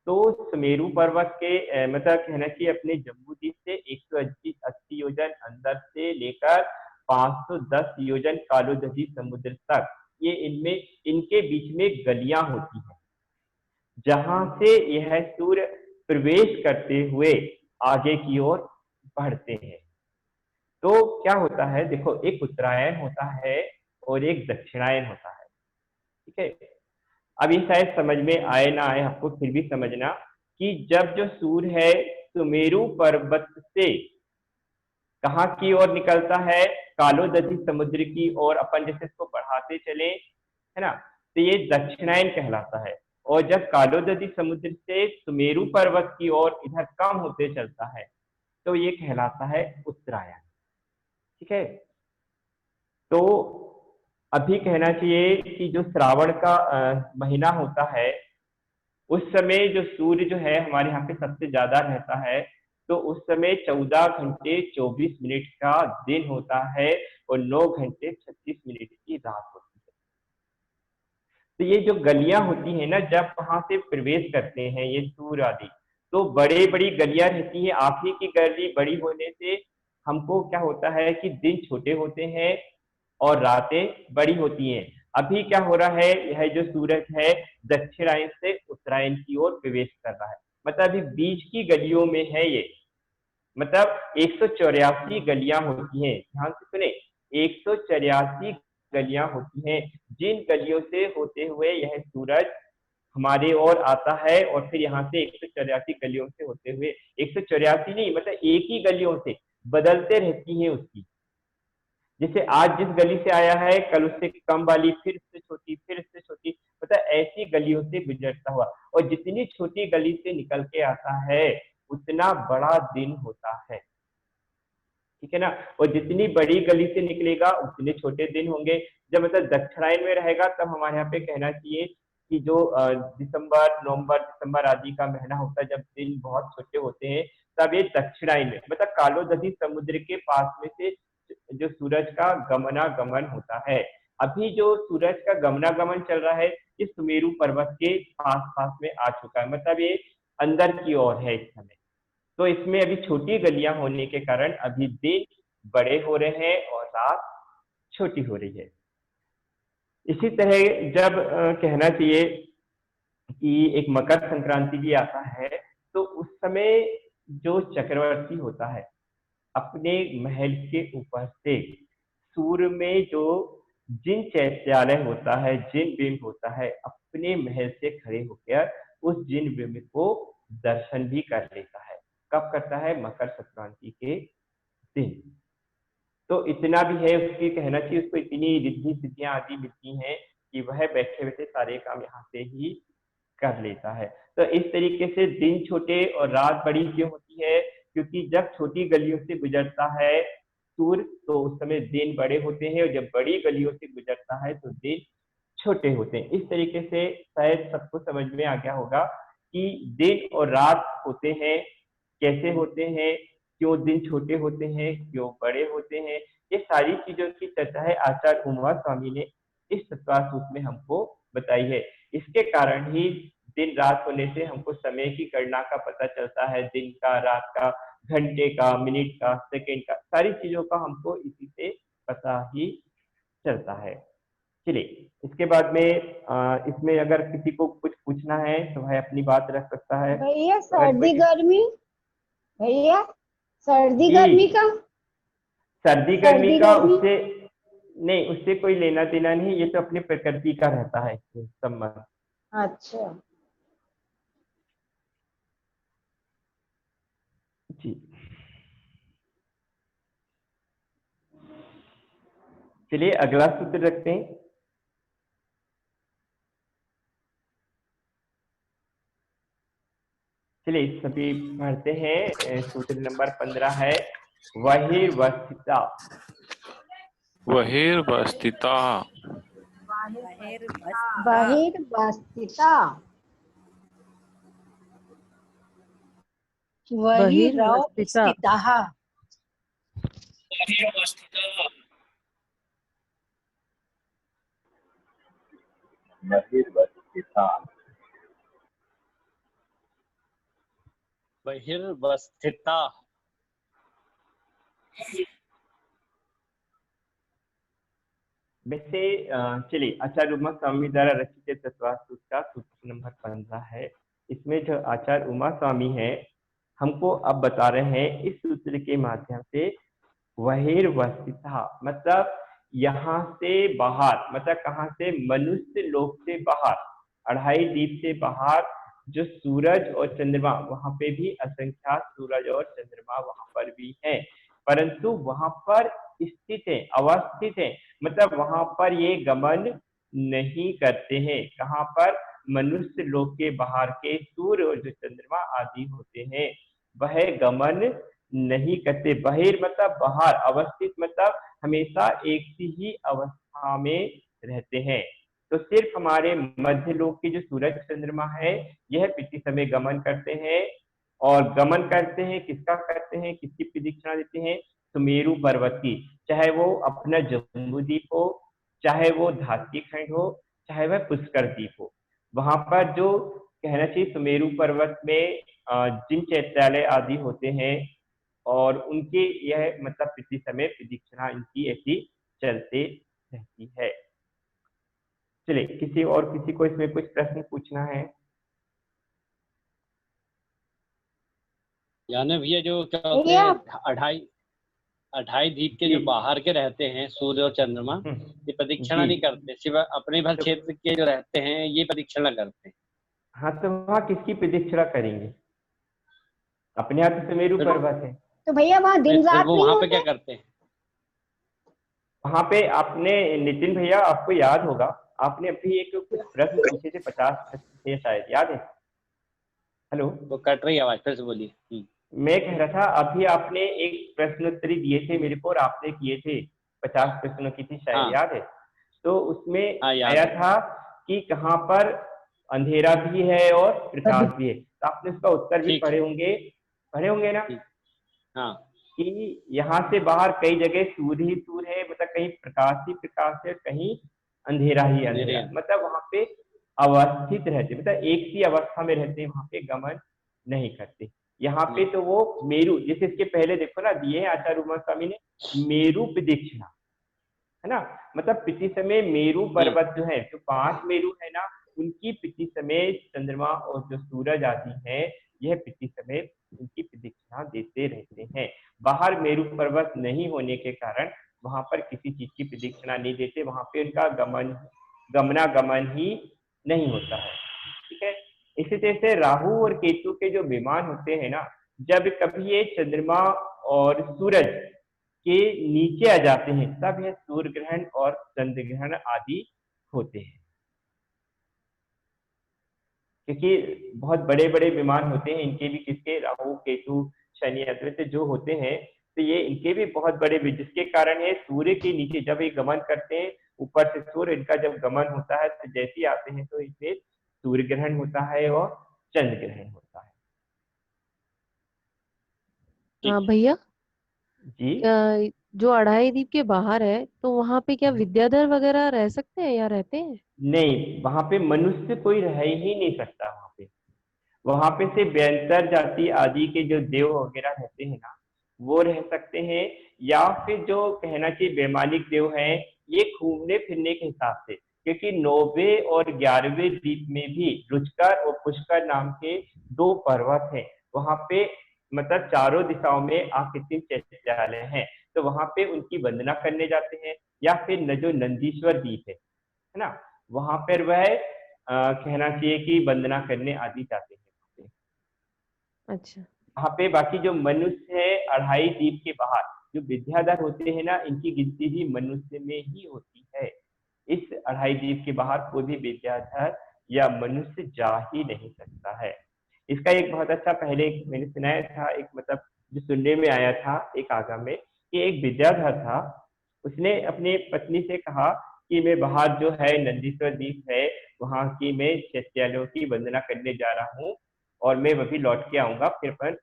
तो सुमेरु पर्वत के मतलब कहना चाहिए अपने जम्बू द्वीप से 180 योजन अंदर से लेकर 510 योजन कालोदधी समुद्र तक, ये इनमें इनके बीच में गलियां होती हैं, जहां से यह सूर्य प्रवेश करते हुए आगे की ओर बढ़ते हैं। तो क्या होता है, देखो, एक उत्तरायण होता है और एक दक्षिणायन होता है, ठीक है। अब ये शायद समझ में आए ना आए आपको, फिर भी समझना कि जब जो सूर्य है सुमेरु पर्वत से कहाँ की ओर निकलता है, कालोदधी समुद्र की ओर, अपन जैसे इसको बढ़ाते चले, है ना, तो ये दक्षिणायन कहलाता है। और जब कालोदधी समुद्र से सुमेरु पर्वत की ओर इधर कम होते चलता है तो ये कहलाता है उत्तरायण, ठीक है। तो अभी कहना चाहिए कि जो श्रावण का महीना होता है, उस समय जो सूर्य जो है हमारे यहाँ पे सबसे ज्यादा रहता है, तो उस समय 14 घंटे 24 मिनट का दिन होता है और 9 घंटे 36 मिनट की रात होती है। तो ये जो गलियां होती है ना, जब वहां से प्रवेश करते हैं ये सूर्य आदि, तो बड़े बड़ी गलियां रहती हैं। आखिरी की गली बड़ी होने से हमको क्या होता है कि दिन छोटे होते हैं और रातें बड़ी होती हैं। अभी क्या हो रहा है, यह जो सूरज है दक्षिणायन से उत्तरायण की ओर प्रवेश कर रहा है, मतलब अभी बीच की गलियों में है ये, मतलब 184 गलियां होती हैं, ध्यान से सुने, 184 गलियां होती हैं, जिन गलियों से होते हुए यह सूरज हमारे ओर आता है और फिर यहाँ से 184 गलियों से होते हुए, 184 नहीं मतलब एक ही गलियों से बदलते रहती है उसकी, जैसे आज जिस गली से आया है कल उससे कम वाली, फिर उससे छोटी, फिर उससे छोटी, मतलब ऐसी गलियों से गुजरता हुआ, और जितनी छोटी गली से निकल के आता है उतना बड़ा दिन होता है, ठीक है ना, और जितनी बड़ी गली से निकलेगा उतने छोटे दिन होंगे। जब मतलब दक्षिणायन में रहेगा तब हमारे यहाँ पे कहना चाहिए कि जो दिसंबर, नवंबर, दिसंबर आदि का महीना होता है, जब दिन बहुत छोटे होते हैं, तब ये दक्षिणायन में मतलब कालोदधी समुद्र के पास में से जो सूरज का गमनागमन होता है। अभी जो सूरज का गमनागमन चल रहा है ये सुमेरु पर्वत के पास पास में आ चुका है, मतलब ये अंदर की ओर है इस समय, तो इसमें अभी छोटी गलियां होने के कारण अभी दिन बड़े हो रहे हैं और रात छोटी हो रही है। इसी तरह जब कहना चाहिए कि एक मकर संक्रांति भी आता है, तो उस समय जो चक्रवर्ती होता है अपने महल के ऊपर से सूर्य में जो जिन चैत्यालय होता है, जिन बिंब होता है, अपने महल से खड़े होकर उस जिन बिंब को दर्शन भी कर लेता है। कब करता है? मकर संक्रांति के दिन। तो इतना भी है उसकी, कहना चाहिए उसको इतनी रिद्धि सिद्धियां आदि मिलती हैं कि वह बैठे बैठे सारे काम यहाँ से ही कर लेता है। तो इस तरीके से दिन छोटे और रात बड़ी क्यों होती है? क्योंकि जब छोटी गलियों से गुजरता है सूर्य तो उस समय दिन बड़े होते हैं, और जब बड़ी गलियों से गुजरता है तो दिन छोटे होते हैं। इस तरीके से शायद सबको समझ में आ गया होगा कि दिन और रात होते हैं, कैसे होते हैं, क्यों दिन छोटे होते हैं, क्यों बड़े होते हैं, ये सारी चीजों की चर्चा है आचार्य उमा स्वामी ने इस तत्वसूत्र में हमको बताई है। इसके कारण ही दिन रात होने से हमको समय की गणना का पता चलता है, दिन का, रात का, घंटे का, मिनट का, सेकंड का, सारी चीजों का हमको इसी से पता ही चलता है। चलिए इसके बाद में इसमें अगर किसी को कुछ पूछना है तो वह अपनी बात रख सकता है। भैया सर्दी गर्मी, भैया सर्दी गर्मी का, सर्दी गर्मी का उससे नहीं, उससे कोई लेना देना नहीं, ये तो अपनी प्रकृति का रहता है संबंध। अच्छा जी चलिए अगला सूत्र रखते हैं। चलिए सभी पढ़ते हैं। सूत्र नंबर 15 है बहिर्वस्थिता। बहिर्वस्थिता। बहिर्वस्थिता, बहिर्वस्थिता, बहिर्वस्थिता। बहिर्वस्थिता। वैसे चलिए आचार्य उमा स्वामी द्वारा रचित तत्वसूत्र का सूत्र नंबर 15 है। इसमें जो आचार्य उमा स्वामी है हमको अब बता रहे हैं इस सूत्र के माध्यम से बहिर्वस्थिता मतलब यहाँ से बाहर, मतलब कहाँ से? मनुष्य लोक से बाहर, अढ़ाई दीप से बाहर जो सूरज और चंद्रमा, वहां पे भी असंख्यात सूरज और चंद्रमा वहां पर भी हैं, परंतु वहां पर स्थित है, अवस्थित है, मतलब वहां पर ये गमन नहीं करते हैं। कहाँ पर? मनुष्य लोक के बाहर के सूर्य और जो चंद्रमा आदि होते हैं वह गमन नहीं करते। बहिर मतलब बाहर, अवस्थित मतलब हमेशा एक ही अवस्था में रहते हैं। तो सिर्फ हमारे मध्य लोक के जो सूरज चंद्रमा है यह प्रति समय गमन करते हैं, और गमन करते हैं किसका करते हैं, किसकी प्रदक्षिणा देते हैं? सुमेरु पर्वत की, चाहे वो अपना जम्बू द्वीप हो, चाहे वो धात्री खंड हो, चाहे वह पुष्कर द्वीप हो। वहां पर जो कहना चाहिए सुमेरु पर्वत में जिन चैत्यालय आदि होते हैं और उनके यह मतलब प्रति समय प्रदक्षिणा इनकी ऐसी चलते रहती है। चलिए किसी और किसी को इसमें कुछ प्रश्न पूछना है? यानी भैया जो क्या होते भैया हैं अढ़ाई अढ़ाई दीप के जो बाहर के रहते हैं सूर्य और चंद्रमा, ये प्रदक्षिणा जी नहीं करते, सिर्फ अपने भर तो क्षेत्र के जो रहते हैं ये प्रदक्षिणा करते हैं। हाँ, तो वहाँ किसकी प्रदक्षिणा करेंगे? अपने हाथ से सुमेरु फिर पर्वत है। तो भैया वहाँ दिन फिर रात वो नहीं वहां पे क्या होते? करते हैं? वहां पे आपने नितिन भैया, आपको याद होगा, आपने अभी एक कुछ प्रश्न पूछे थे 50 थे शायद, याद है? हेलो, वो कट रही आवाज, फिर से बोलिए। मैं कह रहा था अभी आपने एक प्रश्नोत्तरी दिए थे मेरे को और आपने किए थे 50 प्रश्नों की थी शायद, हाँ याद है? तो उसमें हाँ याद आया है। था कि कहाँ पर अंधेरा भी है और प्रकाश भी है, तो आपने उसका उत्तर भी ठीक है, पढ़े होंगे ना? ठीक। हाँ कि यहाँ से बाहर कई जगह सूर्य ही सूर्य है, मतलब कहीं प्रकाश ही प्रकाश है, कहीं अंधेरा ही अंधेरे अंधेरा, हैं। मतलब वहां पे अवस्थित रहते, मतलब एक सी अवस्था में रहते हैं, वहां पे गमन नहीं करते। यहाँ पे तो वो मेरु, जैसे इसके पहले देखो ना दिए हैं आचार्य उमा स्वामी ने, मेरु प्रदक्षिणा, है ना? मतलब प्रति समय मेरु पर्वत जो है, जो 5 मेरु है ना, उनकी प्रति समय चंद्रमा और जो सूरज आदि है, यह प्रति समय उनकी प्रदक्षिणा देते रहते हैं। बाहर मेरु पर्वत नहीं होने के कारण वहां पर किसी चीज की प्रदक्षिणा नहीं देते, वहां पे उनका गमनागमन ही नहीं होता है। ठीक है। इसी तरह से राहु और केतु के जो विमान होते हैं ना, जब कभी ये चंद्रमा और सूरज के नीचे आ जाते हैं, तब यह सूर्य ग्रहण और चंद्र ग्रहण आदि होते हैं। क्योंकि बहुत बड़े बड़े विमान होते हैं इनके भी, किसके? राहु केतु शनि आदि जो होते हैं, तो ये इनके भी बहुत बड़े भी, जिसके कारण ये सूर्य के नीचे जब ये गमन करते हैं, ऊपर से सूर्य इनका जब गमन होता है, तो जैसे ही आते हैं तो इसमें सूर्य ग्रहण होता है और चंद्र ग्रहण होता है। हाँ भैया, जी जो अढ़ाई द्वीप के बाहर है तो वहां पे क्या विद्याधर वगैरह रह सकते हैं या रहते हैं? नहीं, वहां पे मनुष्य कोई रह ही नहीं सकता। वहां पे से व्यंतर जाति आदि के जो देव वगैरह रहते हैं ना, वो रह सकते हैं, या फिर जो कहना चाहिए वैमानिक देव हैं, ये घूमने फिरने के हिसाब से, क्योंकि 9वें और 11वें द्वीप में भी रुचकर और पुष्कर नाम के 2 पर्वत हैं। वहां पे मतलब चारों दिशाओं में आकृतिम चैत्यालय हैं, तो वहां पे उनकी वंदना करने जाते हैं। या फिर न जो नंदीश्वर द्वीप है ना, वहां पर वह कहना चाहिए कि वंदना करने आदि जाते हैं। अच्छा। वहां पे बाकी जो मनुष्य है अढ़ाई द्वीप के बाहर, जो विद्याधर होते हैं ना, इनकी गिनती भी मनुष्य में ही होती है। इस अढ़ाई द्वीप के बाहर कोई भी विद्याधर या मनुष्य जा ही नहीं सकता है। इसका एक बहुत अच्छा पहले मैंने सुनाया था, एक मतलब जो सुनने में आया था एक आगम में, कि एक विद्याधर था, उसने अपनी पत्नी से कहा कि मैं बाहर जो है नंदीश्वर द्वीप है, वहां की मैं चैत्यालयों की वंदना करने जा रहा हूँ और मैं वही लौट के आऊंगा, फिर पर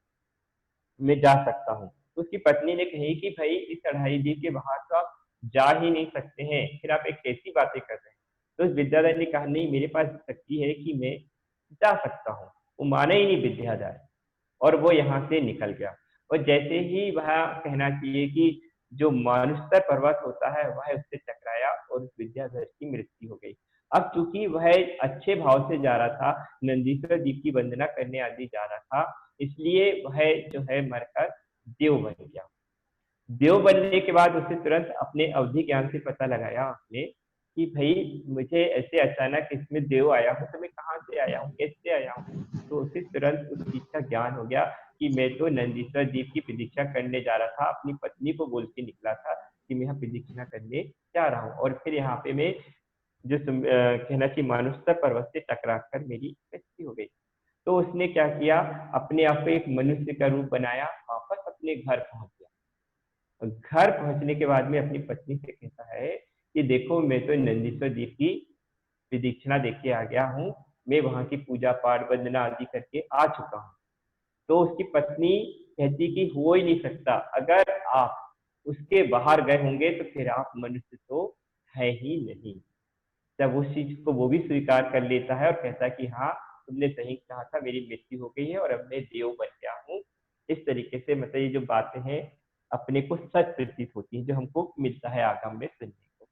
मैं जा सकता हूँ। तो उसकी पत्नी ने कही कि भाई इस अढ़ाई द्वीप के बाहर तो आप जा ही नहीं सकते हैं, फिर आप एक कैसी बातें कर रहे हैं? तो उस विद्याधर ने कहा नहीं, मेरे पास शक्ति है कि मैं जा सकता हूँ। वो माने ही नहीं विद्याधर, और वो यहाँ से निकल गया। और जैसे ही वह कहना चाहिए कि जो मानुस्तर पर्वत होता है वह उससे टकराया और उस विद्याधर की मृत्यु हो गई। अब चूंकि वह अच्छे भाव से जा रहा था, नंदीश्वर द्वीप की वंदना करने आदि जा रहा था, इसलिए वह जो है मरकर देव बन गया। देव बनने के बाद उसे तुरंत अपने अवधि ज्ञान से पता लगाया आपने कि भाई मुझे ऐसे अचानक इसमें देव आया हूँ, तो मैं कहाँ से आया हूँ, कैसे आया हूँ? तो उसे तुरंत उस चीज का ज्ञान हो गया कि मैं तो नंदीश्वर द्वीप की प्रतीक्षा करने जा रहा था, अपनी पत्नी को बोल के निकला था कि मैं यहाँ प्रदक्षिणा करने जा रहा हूँ, और फिर यहाँ पे मैं जो कहना चाहिए मानुस्तर पर्वत से टकरा कर मेरी मृत्यु हो गई। तो उसने क्या किया, अपने आप को एक मनुष्य का रूप बनाया, वापस अपने घर पहुंच गया। घर पहुंचने के बाद में अपनी पत्नी से कहता है कि देखो मैं तो नंदीश्वर द्वीप की प्रदक्षिणा देख के आ गया हूँ, मैं वहां की पूजा पाठ वंदना आदि करके आ चुका हूँ। तो उसकी पत्नी कहती कि हो ही नहीं सकता, अगर आप उसके बाहर गए होंगे तो फिर आप मनुष्य तो है ही नहीं। जब उस चीज को वो भी स्वीकार कर लेता है और कहता है कि हाँ तुमने सही कहा था, मेरी मृत्यु हो गई है और अब मैं देव बन गया हूँ। इस तरीके से मतलब ये जो बातें हैं अपने को सच प्रतीत होती है, जो हमको मिलता है आगम में सुनने को।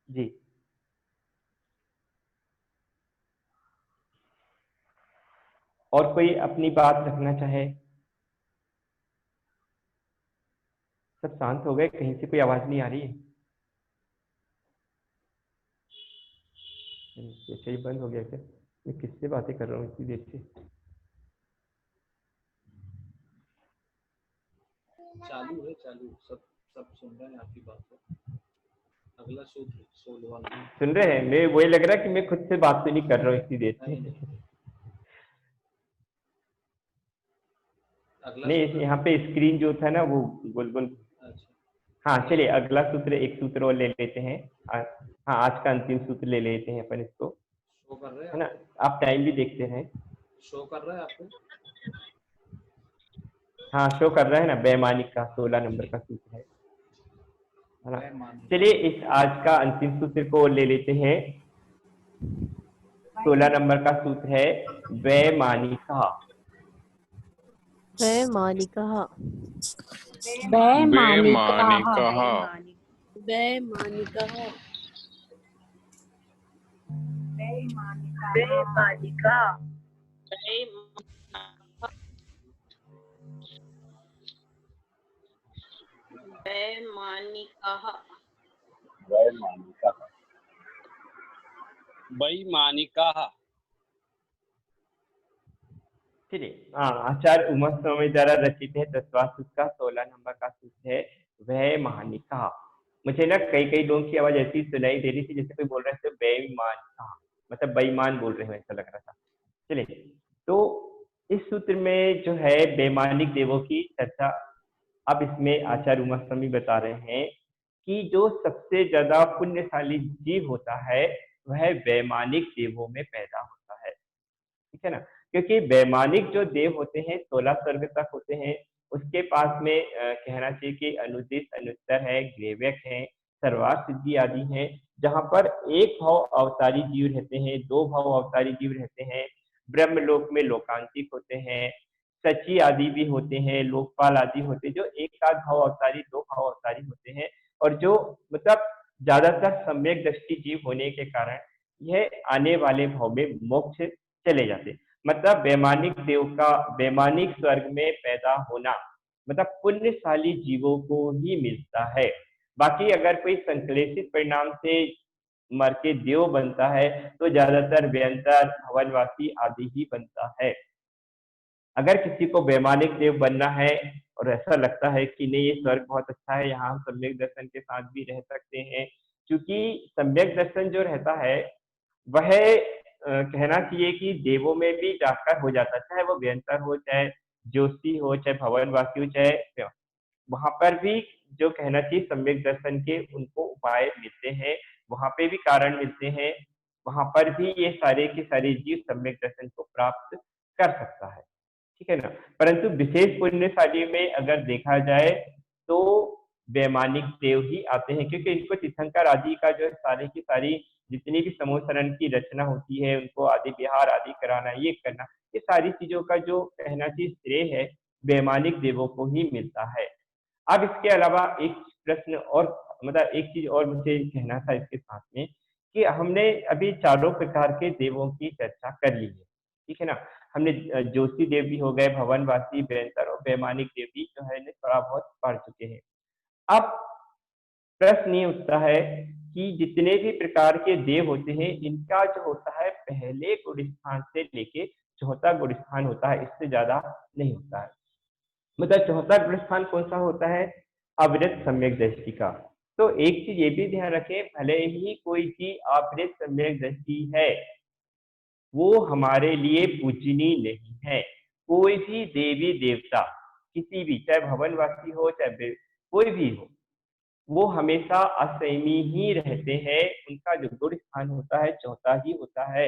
जी और कोई अपनी बात रखना चाहे? सब शांत हो गए, कहीं से कोई आवाज नहीं आ रही है। अच्छा, ये बंद हो गया क्या? मैं किससे बातें कर रहा हूँ इतनी देर से? चालू है, चालू, सब सब सुन रहे हैं आपकी बात को। अगला सूत्र 16वां नंबर। सुन रहे हैं? मैं वही लग रहा है कि मैं खुद से बात तो नहीं कर रहा हूँ इतनी देर से। नहीं, यहाँ पे स्क्रीन जो था ना वो गोल गोल। हाँ चलिए, अगला सूत्र, एक सूत्र और ले लेते हैं। हाँ, आज का अंतिम सूत्र ले लेते हैं अपन इसको, शो कर रहे हैं है ना? आप टाइम भी देखते हैं। शो कर रहा है आपको? हाँ, शो कर रहा है ना। वैमानिक का 16 नंबर का सूत्र है ना? चलिए, इस आज का अंतिम सूत्र को ले लेते हैं। 16 नंबर का सूत्र है वैमानिका। वैमानिकः। वैमानिकः। वैमानिकः। वैमानिका। वैमानिकः। चलिए, आचार्य उमा स्वामी द्वारा रचित है तत्वार्थ सूत्र का 16 नंबर का सूत्र है वैमानिका। मुझे ना कई कई लोगों की आवाज ऐसी सुनाई दे रही थी जैसे कोई बोल रहे थे बेईमानिका, मतलब बेईमान बोल रहे हैं, ऐसा लग रहा था। चलिए, तो इस सूत्र में जो है वैमानिक देवों की चर्चा, अब इसमें आचार्य उमा स्वामी बता रहे हैं कि जो सबसे ज्यादा पुण्यशाली जीव होता है वह वैमानिक देवों में पैदा होता है, ठीक है ना? क्योंकि वैमानिक जो देव होते हैं 16 स्वर्ग तक होते हैं। उसके पास में कहना चाहिए कि अनुदित, अनुत्तर है, ग्रेवक है, सर्वार्थ सिद्धि आदि है, जहां पर एक भाव अवतारी जीव रहते हैं, 2 भाव अवतारी जीव रहते हैं, ब्रह्मलोक में लोकांतिक होते हैं, सची आदि भी होते हैं, लोकपाल आदि होते हैं, जो एक आध भाव अवतारी, 2 भाव अवतारी होते हैं, और जो मतलब ज्यादातर सम्यक दृष्टि जीव होने के कारण यह आने वाले भाव में मोक्ष चले जाते। मतलब वैमानिक देव का वैमानिक स्वर्ग में पैदा होना मतलब पुण्यशाली जीवों को ही मिलता है। बाकी अगर कोई संश्लेषित परिणाम से मर के देव बनता है तो ज्यादातर व्यंतर, भवनवासी आदि ही बनता है। अगर किसी को वैमानिक देव बनना है और ऐसा लगता है कि नहीं, ये स्वर्ग बहुत अच्छा है, यहाँ हम सम्यक दर्शन के साथ भी रह सकते हैं, क्योंकि सम्यक दर्शन जो रहता है वह कहना चाहिए कि देवों में भी जाकर हो जाता है, चाहे वो व्यंतर हो, चाहे ज्योति हो, चाहे भवनवासी हो, चाहे वहां पर भी जो कहना चाहिए सम्यक दर्शन के उनको उपाय मिलते हैं, वहां पे भी कारण मिलते हैं, वहां पर भी ये सारे के सारे जीव सम्यक दर्शन को प्राप्त कर सकता है, ठीक है ना? परंतु विशेष पुण्यशाली में अगर देखा जाए तो वैमानिक देव ही आते हैं, क्योंकि इनको तीर्थंकर आदि का जो सारी की सारी जितनी भी समूह शरण की रचना होती है, उनको आदि विहार आदि कराना, ये करना, ये सारी चीजों का जो कहना चाहिए श्रेय है वैमानिक देवों को ही मिलता है। अब इसके अलावा एक प्रश्न और, मतलब एक चीज और मुझे कहना था इसके साथ में कि हमने अभी चारों प्रकार के देवों की चर्चा कर ली है, ठीक है ना? हमने ज्योति देव भी हो गए, भवनवासी, व्यंतर और वैमानिक देव भी जो है थोड़ा बहुत पढ़ चुके हैं। अब प्रश्न ये उठता है कि जितने भी प्रकार के देव होते हैं इनका जो होता है पहले गुण स्थान से लेके चौथा गुण स्थान होता है, इससे ज्यादा नहीं होता है। मतलब चौथा गुण स्थान कौन सा होता है? अविरत सम्यक दृष्टि का। तो एक चीज ये भी ध्यान रखें, भले ही कोई की अविरत सम्यक दृष्टि है, वो हमारे लिए पूजनीय नहीं है। कोई भी देवी देवता किसी भी, चाहे भवनवासी हो चाहे कोई भी हो, वो हमेशा असंयमी ही रहते हैं। उनका जो गुण स्थान होता है चौथा ही होता है,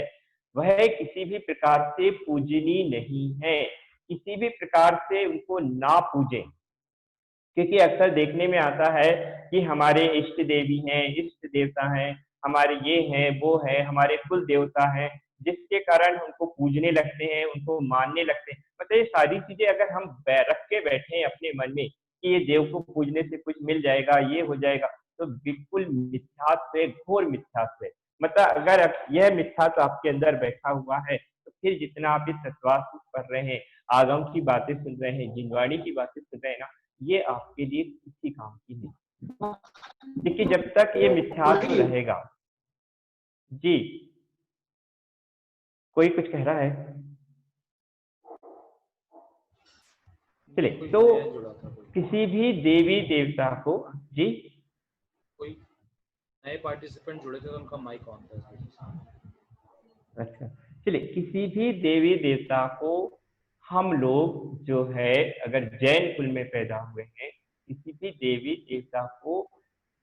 वह किसी भी प्रकार से पूजनीय नहीं है। किसी भी प्रकार से उनको ना पूजें, क्योंकि अक्सर देखने में आता है कि हमारे इष्ट देवी हैं, इष्ट देवता हैं, हमारे ये हैं, वो है, हमारे कुल देवता हैं, जिसके कारण उनको पूजने लगते हैं, उनको मानने लगते हैं। मतलब ये सारी चीजें अगर हम रख के बैठे हैं अपने मन में कि ये देव को पूजने से कुछ मिल जाएगा, ये हो जाएगा, तो बिल्कुल मिथ्यात्व है, घोर मिथ्यात्व है। मतलब अगर यह मिथ्यात्व आपके अंदर बैठा हुआ है तो फिर जितना आप इस तत्वास्तु पढ़ रहे हैं, आगम की बातें सुन रहे हैं, जिनवाणी की बातें सुन रहे हैं ना, ये आपके लिए किसी काम की नहीं। देखिए जब तक ये मिथ्यात्व रहेगा, जी कोई कुछ कह रहा है? चले तो किसी भी देवी देवता को, जी कोई नए पार्टिसिपेंट जुड़े थे तो उनका माइक ऑन था। अच्छा चलिए, किसी भी देवी देवता को हम लोग जो है अगर जैन कुल में पैदा हुए हैं, किसी भी देवी देवता को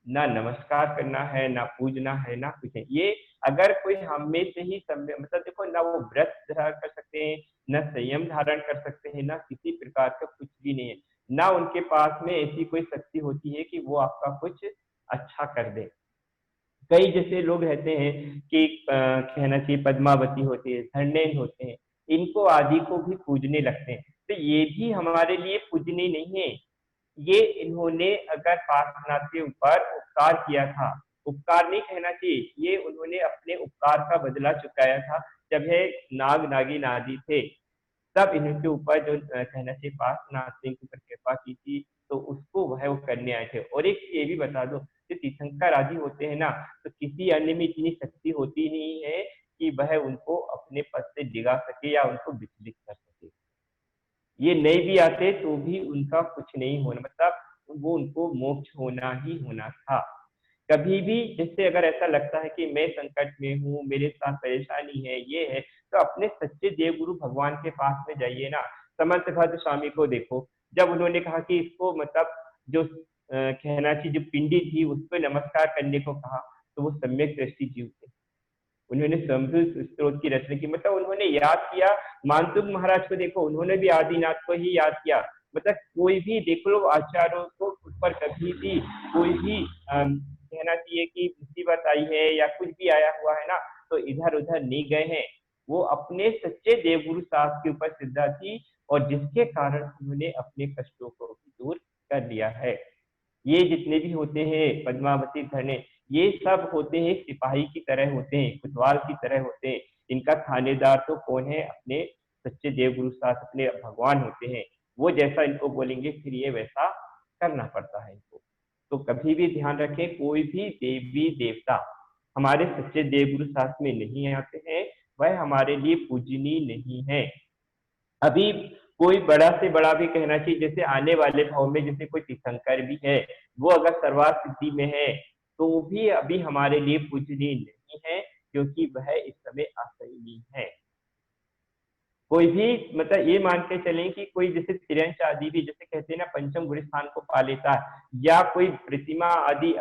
ना नमस्कार करना है, ना पूजना है, ना कुछ है। ये अगर कोई हम में से ही मतलब देखो, ना वो व्रत धारण कर सकते हैं, ना संयम धारण कर सकते हैं, ना किसी प्रकार का कुछ भी नहीं है, ना उनके पास में ऐसी कोई शक्ति होती है कि वो आपका कुछ अच्छा कर दे। कई जैसे लोग रहते हैं कि कहना चाहिए पद्मावती होती है, धर्मेंद्र होते हैं, इनको आदि को भी पूजने लगते हैं, तो ये भी हमारे लिए पूजनीय नहीं है। ये इन्होंने अगर पार्श्वनाथ के ऊपर उपकार किया था, उपकार नहीं कहना चाहिए, ये उन्होंने अपने उपकार का बदला चुकाया था। जब है नाग नागिन आदि थे, तब इनके ऊपर जो कहना चाहिए पार्श्वनाथ सिंह के ऊपर कृपा की थी, तो उसको वह वो करने आए थे। और एक ये भी बता दो, जो तीर्थंकर आदि होते हैं ना, तो किसी अन्य में इतनी शक्ति होती नहीं है कि वह उनको अपने पद से डिगा सके या उनको विचलित कर सके। ये नहीं भी आते तो भी उनका कुछ नहीं होना, मतलब वो उनको मोक्ष होना ही होना था। कभी भी जैसे अगर ऐसा लगता है कि मैं संकट में हूँ, मेरे साथ परेशानी है, ये है, तो अपने सच्चे देवगुरु भगवान के पास में जाइए ना। समर्थ भद्र स्वामी को देखो, जब उन्होंने कहा कि इसको मतलब जो कहना चाहिए जो पिंडी थी उस पर नमस्कार करने को कहा, तो वो सम्यक दृष्टि जीव थे, उन्होंने शंभु स्त्रोत की रचना की, मतलब उन्होंने याद किया। मानसुख महाराज को देखो, उन्होंने भी आदिनाथ को ही याद किया। मतलब कोई भी देख लो आचार्यों को ऊपर कभी भी कोई भी कहना चाहिए कि मुसीबत आई है या कुछ भी आया हुआ है ना, तो इधर उधर नहीं गए हैं, वो अपने सच्चे देवगुरु साहब के ऊपर श्रद्धा थी, और जिसके कारण उन्होंने अपने कष्टों को भी दूर कर लिया है। ये जितने भी होते हैं पद्मावती धरने, ये सब होते हैं सिपाही की तरह होते हैं, कोतवाल की तरह होते हैं। इनका थानेदार तो कौन है? अपने सच्चे देवगुरु साथ अपने भगवान होते हैं। वो जैसा इनको बोलेंगे फिर ये वैसा करना पड़ता है इनको। तो कभी भी ध्यान रखें, कोई भी देवी देवता हमारे सच्चे देवगुरु साथ में नहीं आते हैं, वह हमारे लिए पूजनीय नहीं है। अभी कोई बड़ा से बड़ा भी कहना चाहिए, जैसे आने वाले भाव में जैसे कोई तीर्थंकर भी है, वो अगर सर्वार्थ सिद्धि में है तो भी अभी हमारे लिए पूजनीय नहीं है, क्योंकि वह इस समय असहनीय है। कोई भी मतलब ये मान के चलें कि कोई जैसे तिरंच आदि भी जैसे कहते हैं ना पंचम गुरु स्थान को पा लेता है, या कोई प्रतिमा आदि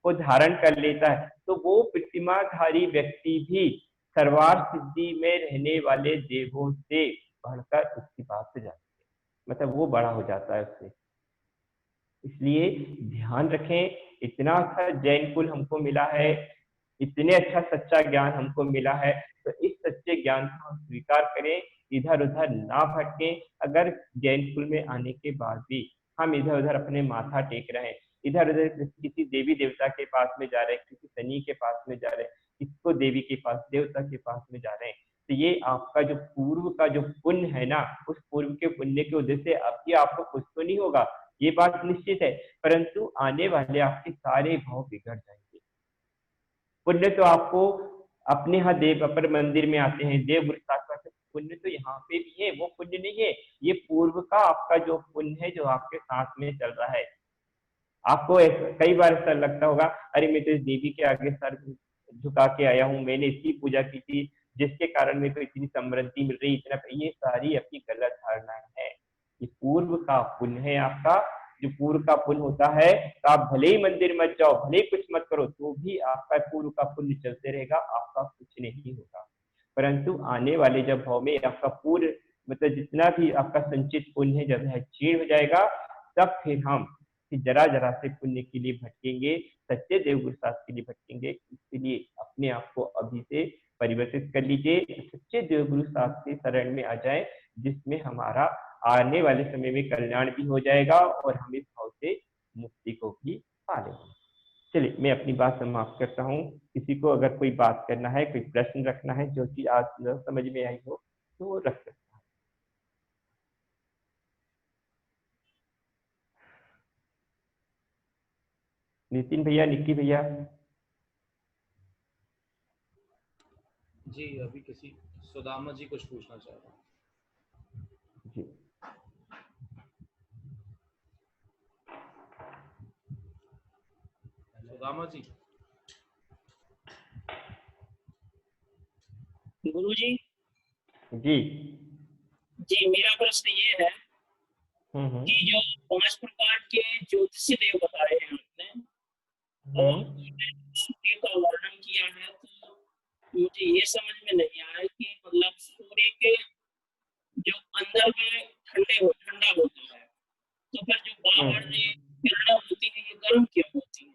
को धारण कर लेता है, तो वो प्रतिमाधारी व्यक्ति भी सर्वार्थ सिद्धि में रहने वाले देवों से बढ़कर उसकी बात से जाती है, मतलब वो बड़ा हो जाता है उससे। इसलिए ध्यान रखें, इतना अच्छा जैन कुल हमको मिला है, इतने अच्छा सच्चा ज्ञान हमको मिला है, तो इस सच्चे ज्ञान को हम स्वीकार करें, इधर उधर ना भटकें। अगर जैन कुल में आने के बाद भी हम इधर उधर अपने माथा टेक रहे हैं, इधर उधर किसी देवी देवता के पास में जा रहे हैं, किसी शनि के पास में जा रहे हैं, किसको देवी के पास देवता के पास में जा रहे हैं, तो ये आपका जो पूर्व का जो पुण्य है ना, उस पूर्व के पुण्य के वजह से अभी आपको कुछ तो नहीं होगा, ये बात निश्चित है, परंतु आने वाले आपके सारे भाव बिगड़ जाएंगे। पुण्य तो आपको अपने यहाँ देव अपर मंदिर में आते हैं, देव गुरु साक्षात पुण्य तो यहाँ पे भी है, वो पुण्य नहीं है, ये पूर्व का आपका जो पुण्य है जो आपके साथ में चल रहा है। आपको कई बार ऐसा लगता होगा, अरे मैं तो इस देवी के आगे सर झुका के आया हूँ, मैंने इसकी पूजा की थी जिसके कारण मेरे को इतनी समृद्धि मिल रही, इतना, ये सारी आपकी गलत धारणा है। ये पूर्व का पुण्य है आपका, जो पूर्व का पुण्य होता है, तो आप भले ही मंदिर मत जाओ, भले ही कुछ मत करो, तो भी आपका पूर्व का पुण्य चलते रहेगा, आपका कुछ नहीं होगा। परंतु आने वाले जब भाव में आपका पूर्व मतलब जितना भी आपका संचित पुण्य है जब क्षीण हो जाएगा, तब फिर हम जरा जरा से पुण्य के लिए भटकेंगे, सच्चे देवगुरु शास्त्र के लिए भटकेंगे। इसलिए अपने आप को अभी से परिवर्तित कर लीजिए, सच्चे देवगुरु शास्त्र के शरण में आ जाए, जिसमें हमारा आने वाले समय में कल्याण भी हो जाएगा और हम इस भाव से मुक्ति को भी पा लेंगे। चलिए मैं अपनी बात समाप्त करता हूँ। किसी को अगर कोई बात करना है, कोई प्रश्न रखना है, जो चीज आज न समझ में आई हो तो वो रख सकते हैं। नितिन भैया, निक्की भैया। जी अभी किसी सुदामा जी कुछ पूछना चाह रहा हूँ। जी सुदामा जी। गुरुजी जी जी, मेरा प्रश्न ये है कि जो 5 प्रकार के ज्योतिषी देव बताए हैं आपने और सूर्य का वर्णन किया है, तो मुझे ये समझ में नहीं आया कि मतलब सूर्य के जो अंदर में ठंडा होता है, तो फिर जो बाहर जो किरणें होती है ये गर्म क्यों होती है?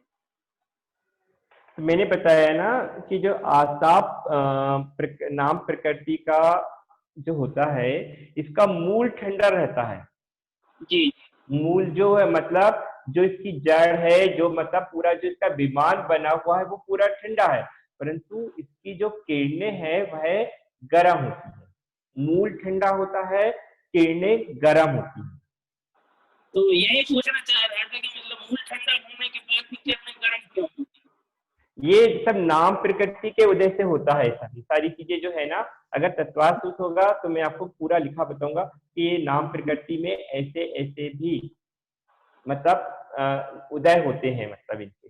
मैंने बताया ना कि जो आताप नाम प्रकृति का जो होता है, इसका मूल ठंडा रहता है। जी मूल जो है मतलब जो इसकी जड़ है, जो मतलब पूरा जो इसका विमान बना हुआ है वो पूरा ठंडा है, परंतु इसकी जो किरणें हैं वह गर्म होती है। मूल ठंडा होता है, किरणें गर्म होती है। तो यही पूछना चाह रहा था कि मतलब मूल ठंडा होने के बाद भी किरणें गर्म क्यों होती है? ये सब नाम प्रकृति के वजह से होता है। सारी चीजें जो है ना, अगर तत्वासूत होगा तो मैं आपको पूरा लिखा बताऊंगा कि ये नाम प्रकृति में ऐसे ऐसे भी मतलब उदय होते हैं। मतलब इनके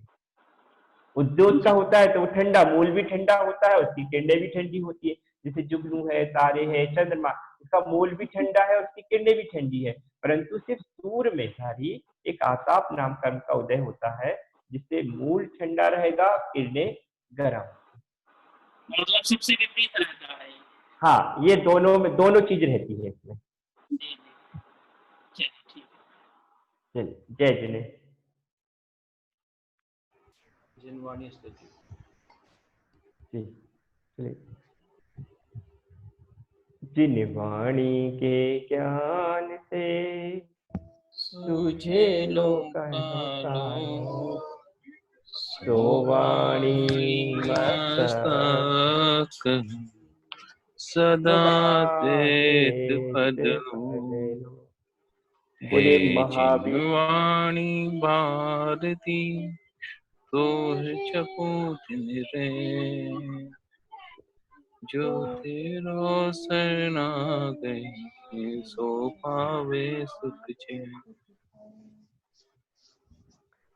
उद्योत का होता है तो वो ठंडा, मूल भी ठंडा होता है, उसकी किरणें भी ठंडी होती है। जैसे जुगनू है, तारे है, चंद्रमा, उसका मूल भी ठंडा है, उसकी किरणें भी ठंडी है, परंतु सिर्फ सूर्य में ही एक आताप नाम कर्म का उदय होता है, जिससे मूल ठंडा रहेगा, किरणें गर्म। मतलब सबसे विपरीत रहता है। हाँ, ये दोनों चीज रहती है इसमें। जी चलिए ठीक है। चलिए, जय जिने। जिनवाणी स्थिति। जी चलिए। जिनवाणी के ज्ञान से तुझे लोक कहलाए, सो वाणी मस्तक सदा तेत पद बोले महावीर। वाणी भारती तो चपूत निरे, जो तेरो शरणा गए सो पावे सुख चैन।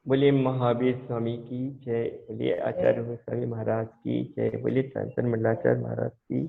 बोलिए महावीर स्वामी की जय, बोलिए आचार्य स्वामी महाराज की जय, बोलिए संतन मंडलाचार्य महाराज की